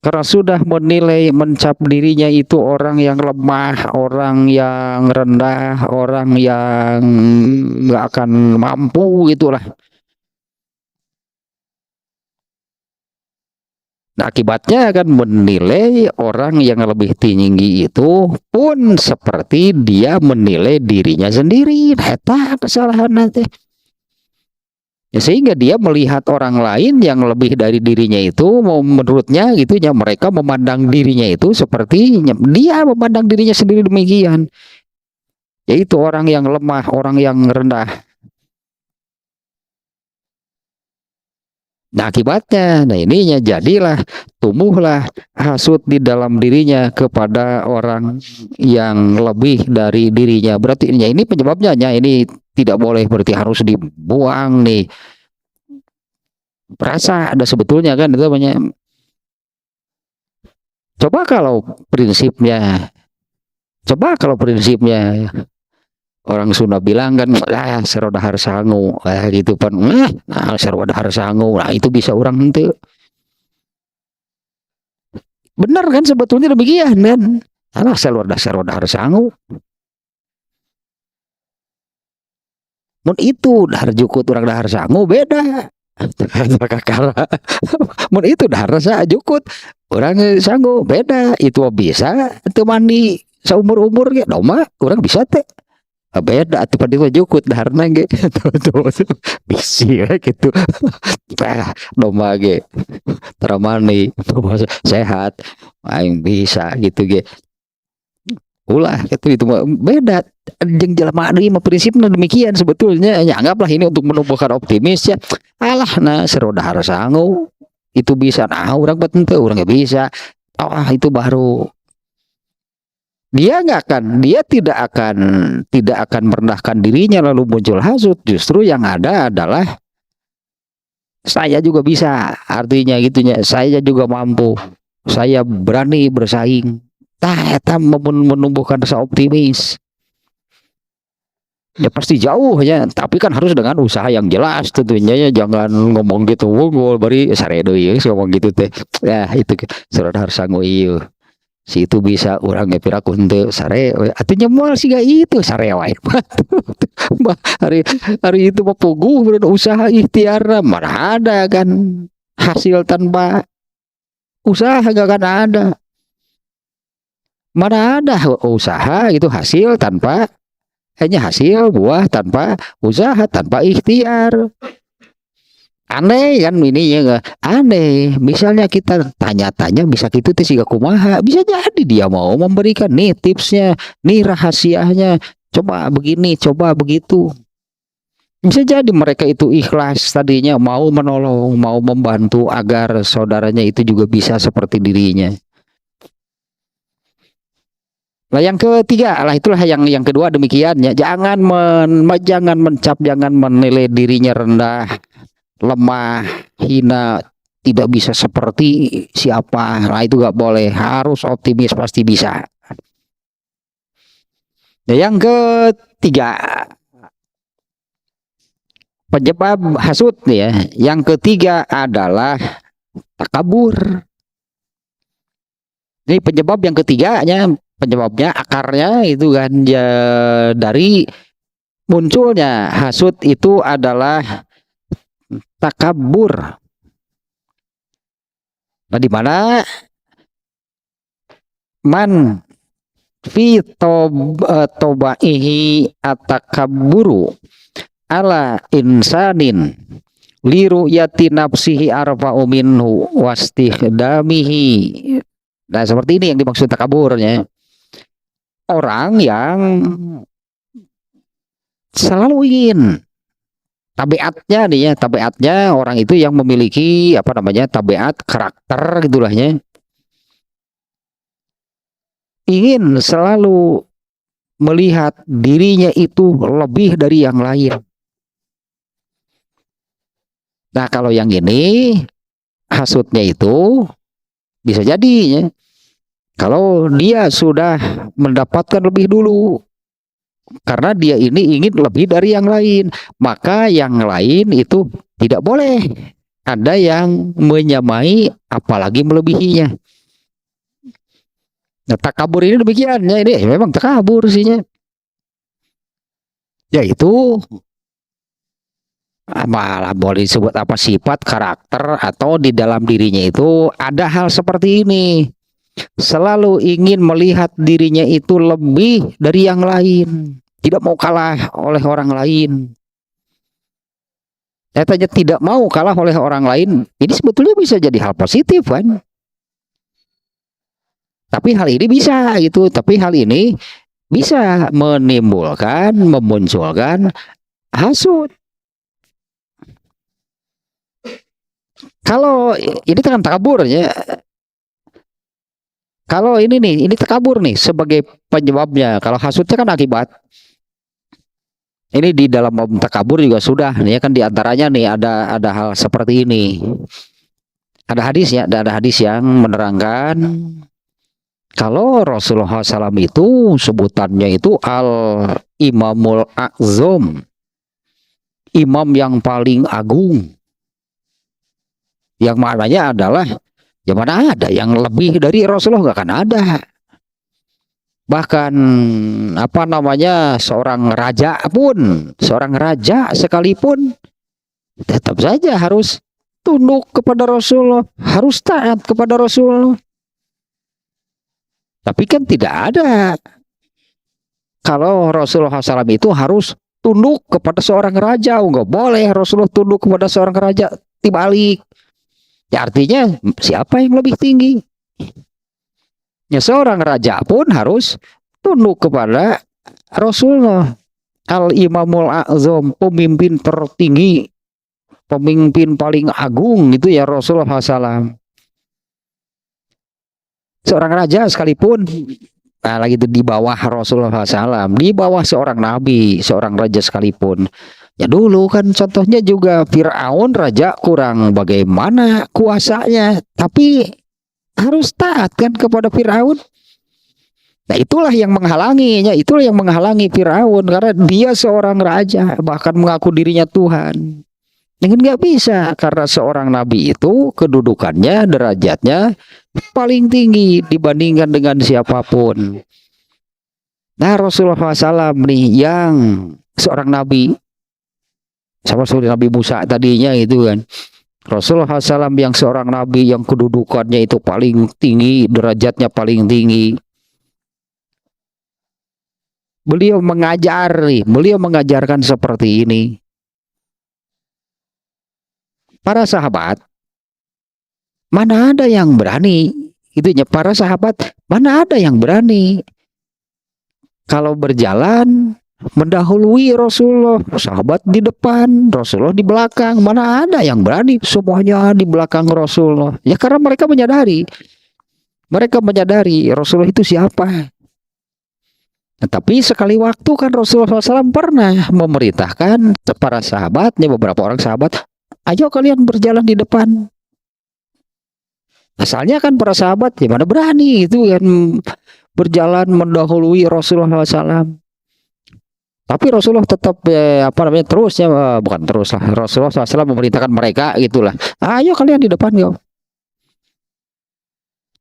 Karena sudah menilai, mencap dirinya itu orang yang lemah, orang yang rendah, orang yang nggak akan mampu gitulah. Nah, akibatnya akan menilai orang yang lebih tinggi itu pun seperti dia menilai dirinya sendiri. Eta kesalahan nanti. Ya, sehingga dia melihat orang lain yang lebih dari dirinya itu, menurutnya gitu ya, mereka memandang dirinya itu seperti dia memandang dirinya sendiri demikian. Yaitu orang yang lemah, orang yang rendah. Nah akibatnya, nah ininya jadilah, tumbuhlah hasut di dalam dirinya kepada orang yang lebih dari dirinya. Berarti ini penyebabnya, ini tidak boleh berarti harus dibuang nih. Rasa ada sebetulnya kan itu banyak. Coba kalau prinsipnya orang Sunda bilang kan, seroda harus sangu, gitu kan, seroda harus sangu, nah itu bisa orang nanti. Benar kan sebetulnya demikian kan, seroda harus sangu. Mun itu dahar jukut orang dahar sangu beda. Mun itu dahar jukut orang sangu beda. Itu bisa itu mandi seumur-umur ya, doma orang bisa teh. Beda atuh padi jukut daharna ge tuh bisi gitu. Domba ge teramani sehat aing bisa gitu ge. Ulah gitu itu beda jeung jelema deui mah prinsipna demikian sebetulnya. Ya, anggaplah ini untuk menumbuhkan optimis ya. Alah nah seroda harus sangu itu bisa, nah orang teu urang ge bisa. Oh itu baru dia tidak akan merendahkan dirinya lalu muncul hasut. Justru yang ada adalah saya juga bisa, artinya gitunya, saya juga mampu, saya berani bersaing. Eta menumbuhkan rasa optimis. Ya pasti jauh ya, tapi kan harus dengan usaha yang jelas tentunya ya, jangan ngomong gitu wongol bari sare deui ngomong gitu teh. Ya itu saudara harus sanggup ieu. Si itu bisa orang ngepira kunte sare artinya moal sih gak itu sare wae. hari itu mah puguh berusaha ikhtiar, mana ada kan hasil tanpa usaha, gak akan ada. Mana ada usaha itu hasil tanpa, hanya hasil buah tanpa usaha, tanpa ikhtiar. Aneh kan ini ya nggak aneh. Misalnya kita tanya-tanya bisa gitu teh siga kumaha. Bisa jadi dia mau memberikan nih tipsnya, nih rahasianya. Coba begini, coba begitu. Bisa jadi mereka itu ikhlas tadinya mau menolong, mau membantu agar saudaranya itu juga bisa seperti dirinya. Nah, yang ketiga lah itulah yang kedua demikian ya. Jangan mencap, jangan menilai dirinya rendah, lemah, hina, tidak bisa seperti siapa. Nah, itu gak boleh. Harus optimis pasti bisa. Nah, yang ketiga penyebab hasut nih ya. Yang ketiga adalah takabur. Ini penyebab yang ketiganya, penyebabnya akarnya itu kan ya dari munculnya hasut itu adalah takabur. Nah, di mana man fi tobaihi atakaburu ala insanin liru yati nafsihi arfa'u minhu wastikhdamihi. Nah, seperti ini yang dimaksud takaburnya. Orang yang selalu ingin tabiatnya nih ya, tabiatnya orang itu yang memiliki apa namanya tabiat karakter gitulahnya, ingin selalu melihat dirinya itu lebih dari yang lain. Nah, kalau yang ini hasutnya itu bisa jadi ya, kalau dia sudah mendapatkan lebih dulu karena dia ini ingin lebih dari yang lain, maka yang lain itu tidak boleh ada yang menyamai apalagi melebihinya. Nah, takabur ini demikian ya, ini memang takabur sihnya, yaitu malah boleh disebut apa sifat karakter atau di dalam dirinya itu ada hal seperti ini, selalu ingin melihat dirinya itu lebih dari yang lain, tidak mau kalah oleh orang lain. Nyatanya tidak mau kalah oleh orang lain, ini sebetulnya bisa jadi hal positif kan. Tapi hal ini bisa gitu, tapi hal ini bisa menimbulkan, memunculkan hasut. Kalau ini kan takabur ya. Kalau ini nih, ini takabur nih sebagai penyebabnya. Kalau hasutnya kan akibat. Ini di dalam takabur juga sudah nih ya kan diantaranya nih ada hal seperti ini. Ada hadis ya, ada hadis yang menerangkan kalau Rasulullah SAW itu sebutannya itu al Imamul A'zam, imam yang paling agung, yang maknanya adalah ya mana ada yang lebih dari Rasulullah, nggak akan ada. Bahkan apa namanya seorang raja sekalipun tetap saja harus tunduk kepada Rasulullah, harus taat kepada Rasulullah. Tapi kan tidak ada kalau Rasulullah SAW itu harus tunduk kepada seorang raja. Nggak boleh Rasulullah tunduk kepada seorang raja, dibalik. Ya artinya siapa yang lebih tinggi? Ya seorang raja pun harus tunduk kepada Rasulullah. Al-Imamul A'zam, pemimpin tertinggi, pemimpin paling agung itu ya Rasulullah SAW. Seorang raja sekalipun, nah lagi itu di bawah Rasulullah SAW, di bawah seorang nabi, seorang raja sekalipun. Ya dulu kan contohnya juga Fir'aun, raja kurang bagaimana kuasanya, tapi harus taat kan kepada Fir'aun. Nah itulah yang menghalanginya, itulah yang menghalangi Fir'aun karena dia seorang raja bahkan mengaku dirinya Tuhan. Dengan nggak bisa karena seorang nabi itu kedudukannya, derajatnya paling tinggi dibandingkan dengan siapapun. Nah Rasulullah SAW nih yang seorang nabi, sama seperti Nabi Musa tadinya itu kan. Rasulullah SAW yang seorang nabi yang kedudukannya itu paling tinggi, derajatnya paling tinggi. Beliau mengajar nih, beliau mengajarkan seperti ini. para sahabat mana ada yang berani, itunya para sahabat mana ada yang berani kalau berjalan mendahului Rasulullah, sahabat di depan, Rasulullah di belakang, mana ada yang berani semuanya di belakang Rasulullah. Ya karena mereka menyadari Rasulullah itu siapa. Nah, tapi sekali waktu kan Rasulullah SAW pernah memerintahkan para sahabatnya, beberapa orang sahabat, ayo kalian berjalan di depan. Asalnya kan para sahabat ya mana berani itu kan berjalan mendahului Rasulullah SAW. Tapi Rasulullah tetap bukan terus lah. Rasulullah SAW memerintahkan mereka gitulah. Ayo kalian di depan yo.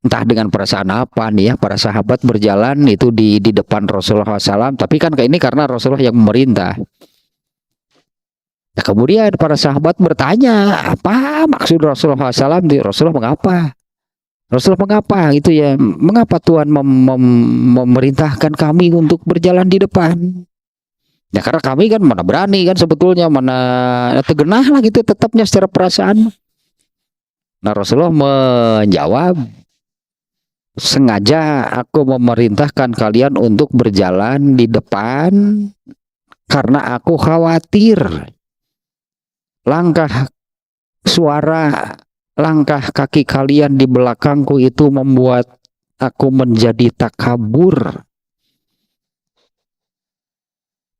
Entah dengan perasaan apa nih ya, para sahabat berjalan itu di depan Rasulullah SAW. Tapi kan ini karena Rasulullah yang memerintah. Nah, kemudian para sahabat bertanya, apa maksud Rasulullah SAW? Rasulullah mengapa? Rasulullah mengapa itu ya? Mengapa Tuhan memerintahkan kami untuk berjalan di depan? Ya karena kami kan mana berani kan sebetulnya, mana tegenah lah gitu tetapnya secara perasaan. Nah Rasulullah menjawab, sengaja aku memerintahkan kalian untuk berjalan di depan karena aku khawatir langkah kaki kalian di belakangku itu membuat aku menjadi takabur.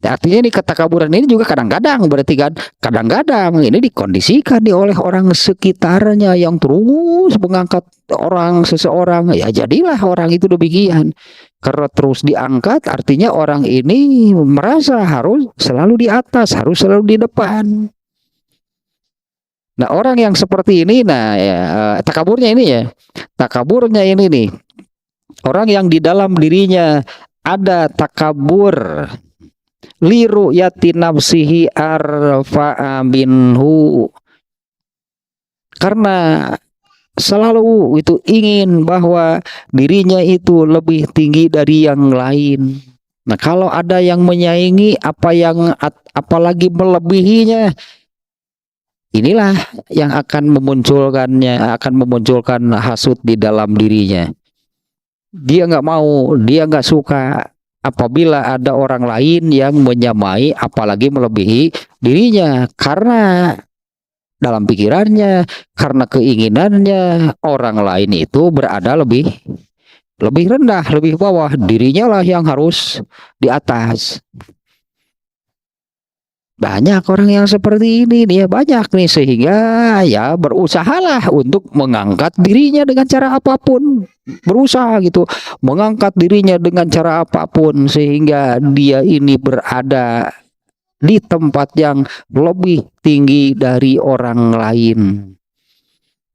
Artinya ini ketakaburan ini juga kadang-kadang berarti kan kadang-kadang ini dikondisikan oleh orang sekitarnya yang terus mengangkat seseorang, ya jadilah orang itu demikian. Karena terus diangkat artinya orang ini merasa harus selalu di atas, harus selalu di depan. Nah orang yang seperti ini, takaburnya ini nih orang yang di dalam dirinya ada takabur, liru yati nafsihi arfa'a minhu, karena selalu itu ingin bahwa dirinya itu lebih tinggi dari yang lain. Nah kalau ada yang menyaingi apalagi melebihinya, inilah yang akan memunculkan hasut di dalam dirinya. Dia nggak mau, dia nggak suka apabila ada orang lain yang menyamai apalagi melebihi dirinya, karena dalam pikirannya, karena keinginannya orang lain itu berada lebih rendah, lebih bawah, dirinya lah yang harus di atas. Banyak orang yang seperti ini nih, banyak nih, sehingga ya berusahalah untuk mengangkat dirinya dengan cara apapun, berusaha gitu mengangkat dirinya dengan cara apapun sehingga dia ini berada di tempat yang lebih tinggi dari orang lain.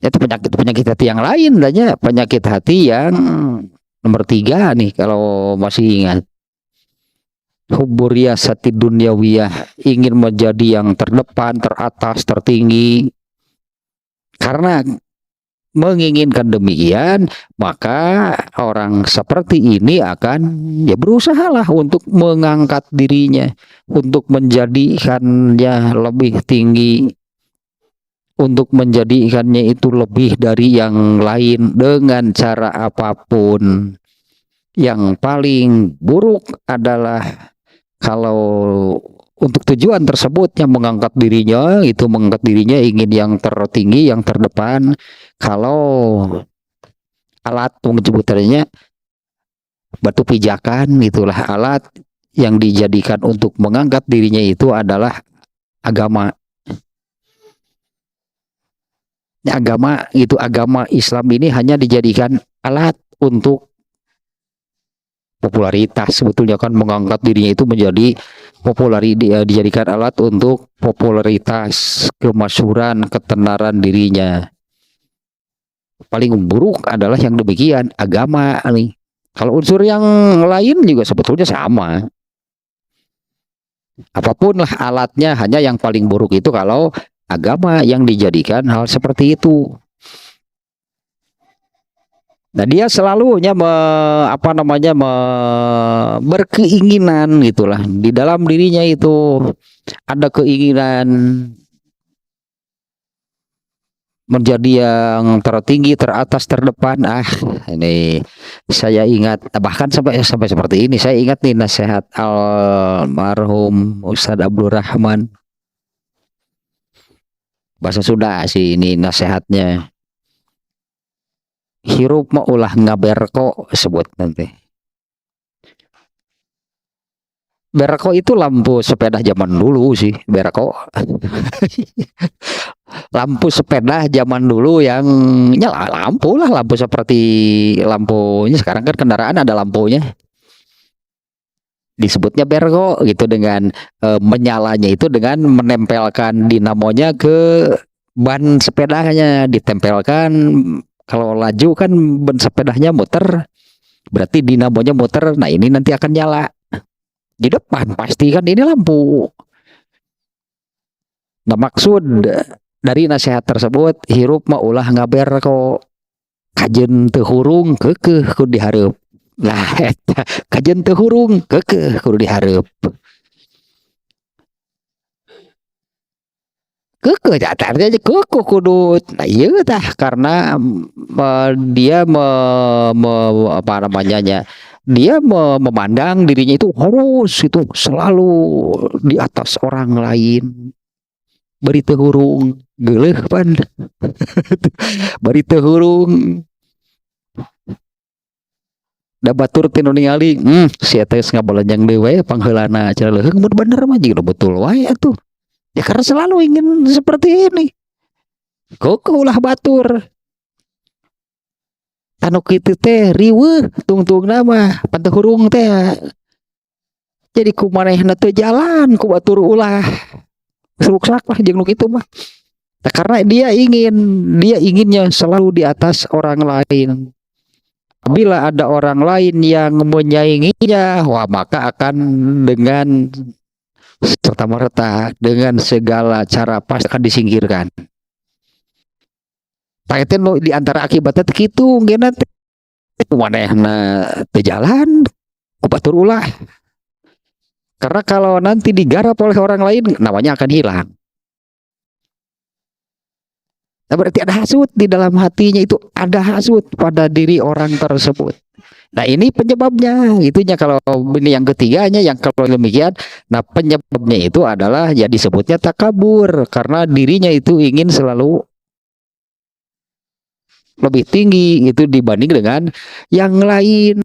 Itu penyakit hati yang lain, penyakit hati yang nomor 3 nih kalau masih ingat. Huburiya sati dunyawiyah, ingin menjadi yang terdepan, teratas, tertinggi. Karena menginginkan demikian, maka orang seperti ini akan berusahalah untuk mengangkat dirinya, untuk menjadikannya lebih tinggi, untuk menjadikannya itu lebih dari yang lain dengan cara apapun. Yang paling buruk adalah kalau untuk tujuan tersebut yang mengangkat dirinya ingin yang tertinggi, yang terdepan. Kalau alat penyebutannya batu pijakan, itulah alat yang dijadikan untuk mengangkat dirinya itu adalah agama. Agama Islam ini hanya dijadikan alat untuk popularitas, sebetulnya kan mengangkat dirinya itu menjadi dijadikan alat untuk popularitas, kemasyhuran, ketenaran dirinya. Paling buruk adalah yang demikian, agama nih. Kalau unsur yang lain juga sebetulnya sama. Apapun lah alatnya, hanya yang paling buruk itu kalau agama yang dijadikan hal seperti itu. Nah dia selalunya berkeinginan gitulah, di dalam dirinya itu ada keinginan menjadi yang tertinggi, teratas, terdepan. Ini saya ingat, bahkan sampai sampai seperti ini saya ingat nih nasihat almarhum Ustadz Abdul Rahman, bahasa Sunda sih ini nasihatnya. Hirup mah ulah ngaberko sebut nanti. Berko itu lampu sepeda zaman dulu sih, berko. Lampu sepeda zaman dulu yang nyala lampu lah, lampu seperti lampunya sekarang kan kendaraan ada lampunya. Disebutnya berko gitu, dengan menyalanya itu dengan menempelkan dinamonya ke ban sepedanya, ditempelkan. Kalau laju kan ban sepedanya muter, berarti dinamonya muter. Nah ini nanti akan nyala di depan, pasti kan ini lampu. Nah maksud dari nasihat tersebut, hirup mah ulah ngaber kok, kajen teu hurung keukeuh kudu dihareup. Lah eta kajen teu hurung keukeuh kudu dihareup. Keukeuh artinya keukuh kudu. Nah ieu tah karena dia apa namanya nya, dia memandang dirinya itu harus itu selalu di atas orang lain. Bari teu hurung geuleuh pan. Bari teu hurung. Da batur teh nu ningali, si eta geus ngabelenjang deui we pangheulana cenah leuheung mun bener mah jeung betul wae atuh. Ya karena selalu ingin seperti ini. Kok ulah batur. Anu kitu teh riweuh tungtungna mah pan teu hurung teh. Jadi kumanehna teu jalan ku batur ulah. Seruksak lah jeung nu kitu mah. Nah, karena dia inginnya selalu di atas orang lain. Bila ada orang lain yang menyainginya, wah maka akan dengan serta-merta dengan segala cara pasti akan disingkirkan. Paete no di antara akibatnya kitu geuna teh manehna teu jalan ku batur ulah. Karena kalau nanti digarap oleh orang lain, namanya akan hilang. Nah, berarti ada hasut di dalam hatinya, itu ada hasut pada diri orang tersebut. Nah ini penyebabnya, itunya kalau ini yang ketiganya, yang kalau demikian, nah penyebabnya itu adalah ya disebutnya takabur, karena dirinya itu ingin selalu lebih tinggi itu dibanding dengan yang lain.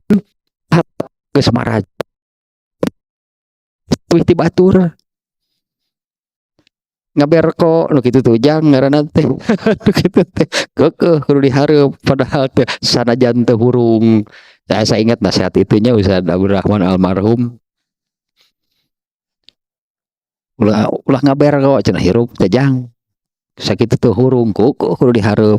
Kesemaraj wih batur ngaberko nu kitu tuh jang ngaranna teh nu kitu teh keukeuh kudu dihareup padahal teh sanajan teu hurung. Saya ingat nasihat itunya Ustaz Abdul Rahman almarhum, ulah ngaberko cenah hirup teh jang sakitu teu hurung keukeuh kudu dihareup.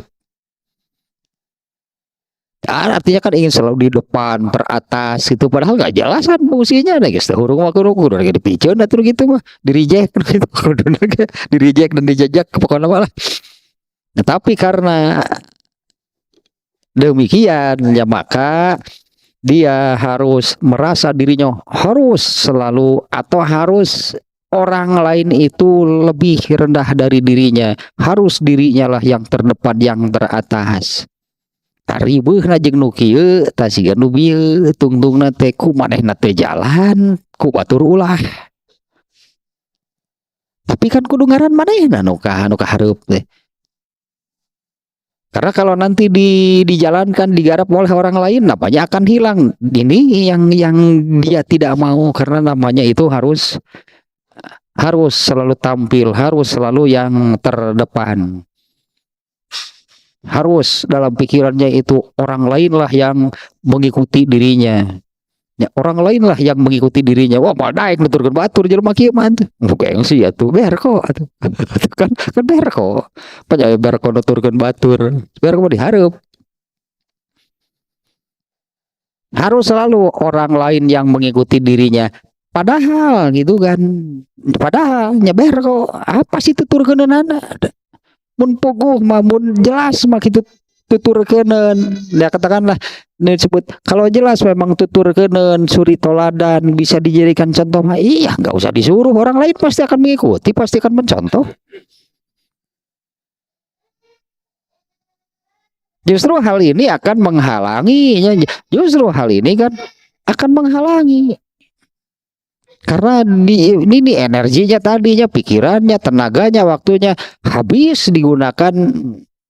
Artinya kan ingin selalu di depan, teratas itu, padahal nggak jelas kan fungsinya. Nah guys, hurung mah kudu dipiceun atuh gitu mah, di reject gitu, di reject dan dijajak pokoknya malah. Nah, tapi karena demikian ya maka dia harus merasa dirinya harus selalu atau harus orang lain itu lebih rendah dari dirinya, harus dirinya lah yang terdepan, yang teratas. Ribuhna jeung nu kieu tah siga nu bieu tungtungna teh kumanehna teh jalan ku batur ulah. Tapi kan kudu ngaran manehna nu kahareup teh. Karena kalau nanti dijalankan digarap oleh orang lain, namanya akan hilang. Ini yang dia tidak mau, karena namanya itu harus selalu tampil, harus selalu yang terdepan. Harus dalam pikirannya itu orang lain lah yang mengikuti dirinya. Ya, orang lain lah yang mengikuti dirinya. Wah, madaek nuturkeun batur jelema kieu mah teh. Gengsi atuh berko atuh. kan berko. Panjang berko nuturkeun batur. Berko dihareup. Harus selalu orang lain yang mengikuti dirinya. Padahal gitu kan. Padahal nya berko apa sih tuturkeunana? Mun puguh mah mun jelas mah kitu tuturkeuneun. Ya katakanlah disebut kalau jelas memang tuturkeuneun suri toladan bisa dijadikan contoh mah iya enggak usah disuruh, orang lain pasti akan mengikuti, pasti akan mencontoh. Justru hal ini akan menghalanginya. Justru hal ini kan akan menghalangi. Karena ini energinya tadinya, pikirannya, tenaganya, waktunya habis digunakan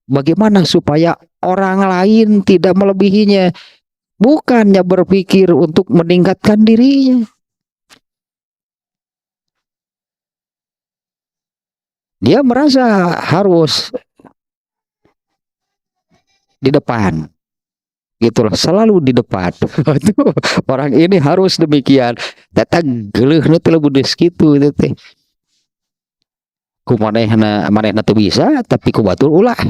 bagaimana supaya orang lain tidak melebihinya. Bukannya berpikir untuk meningkatkan dirinya. Dia merasa harus di depan. Gitulah, selalu di depan. Orang ini harus demikian. Datang geuleuh teh lebudeus kitu teh. Ku manehna teu bisa tapi ku batur ulah.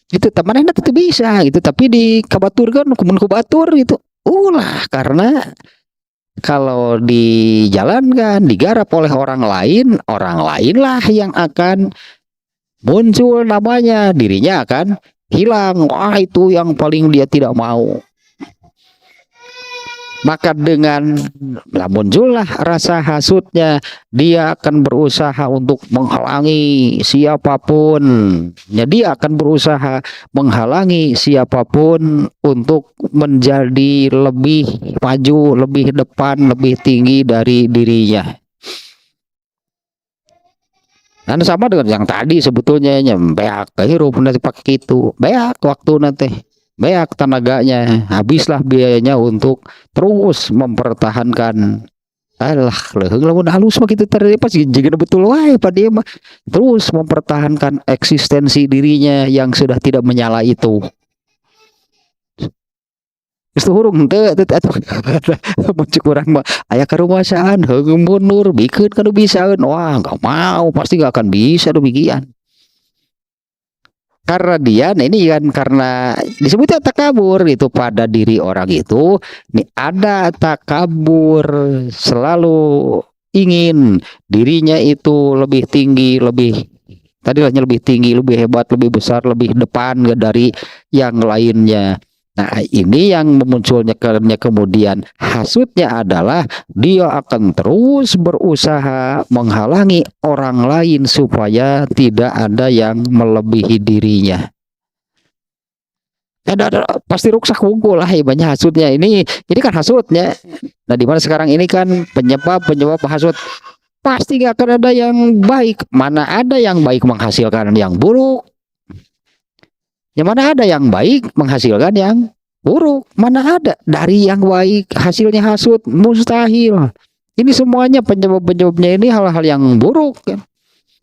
Itu manehna teu bisa gitu, tapi dikabaturkeun ku batur gitu. Ulah, karena kalau dijalankan, digarap oleh orang lainlah yang akan muncul namanya, dirinya akan hilang. Wah, itu yang paling dia tidak mau. Maka dengan muncullah rasa hasutnya, dia akan berusaha untuk menghalangi siapapun. Jadi akan berusaha menghalangi siapapun untuk menjadi lebih maju, lebih depan, lebih tinggi dari dirinya. Dan sama dengan yang tadi sebetulnya, beak kehirup nanti pakai itu, beak waktu nanti, beak tenaganya, habislah biayanya untuk terus mempertahankan. Alah, leuheung lamun halus mah kitu teh pas jigeuna betul wae pada dia mah, terus mempertahankan eksistensi dirinya yang sudah tidak menyala itu. Geus hurung teu atuh muncul urang mah aya karumasaan heung mundur bikeun kanu bisaeun, wah enggak mau, pasti enggak akan bisa demikian. Karena dia ini kan karena disebutnya takabur itu pada diri orang itu, nih ada takabur, selalu ingin dirinya itu lebih tinggi, lebih tadi lebih tinggi, lebih hebat, lebih besar, lebih depan dari yang lainnya. Nah, ini yang memunculnya karena kemudian hasutnya adalah dia akan terus berusaha menghalangi orang lain supaya tidak ada yang melebihi dirinya. Pasti ruksak wungkul lah banyak hasutnya. Ini kan hasutnya. Nah, di mana sekarang ini kan penyebab hasut, pasti gak akan ada yang baik. Mana ada yang baik menghasilkan yang buruk? Yang mana ada yang baik menghasilkan yang buruk? Mana ada dari yang baik hasilnya hasut? Mustahil. Ini semuanya penyebabnya ini hal-hal yang buruk kan.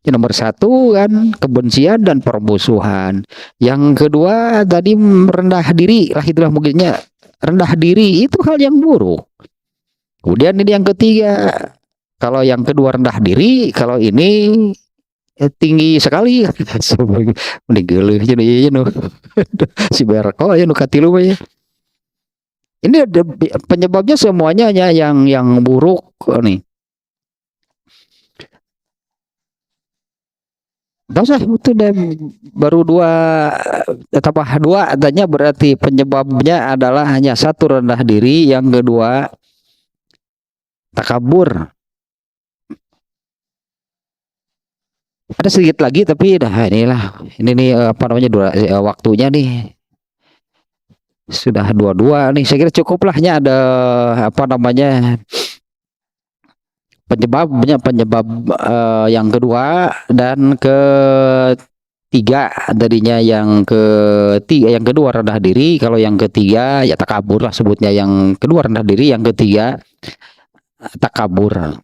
Yang nomor satu kan kebencian dan permusuhan. Yang kedua tadi rendah diri lah, itulah mungkinnya rendah diri itu hal yang buruk. Kemudian ini yang ketiga, kalau yang kedua rendah diri, kalau ini tinggi sekali. Mending geuleuh si berko ya nu katilu ya. Ini ada penyebabnya semuanya yang buruk nih. Enggak usah itu baru tambah dua adanya, berarti penyebabnya adalah hanya satu rendah diri, yang kedua takabur. Ada sedikit lagi tapi ini nih apa namanya waktunya nih sudah 22 nih, saya kira cukuplahnya. Ada apa namanya penyebab yang kedua dan ketiga tadinya, yang kedua rendah diri, kalau yang ketiga ya takabur lah sebutnya, yang kedua rendah diri, yang ketiga takabur.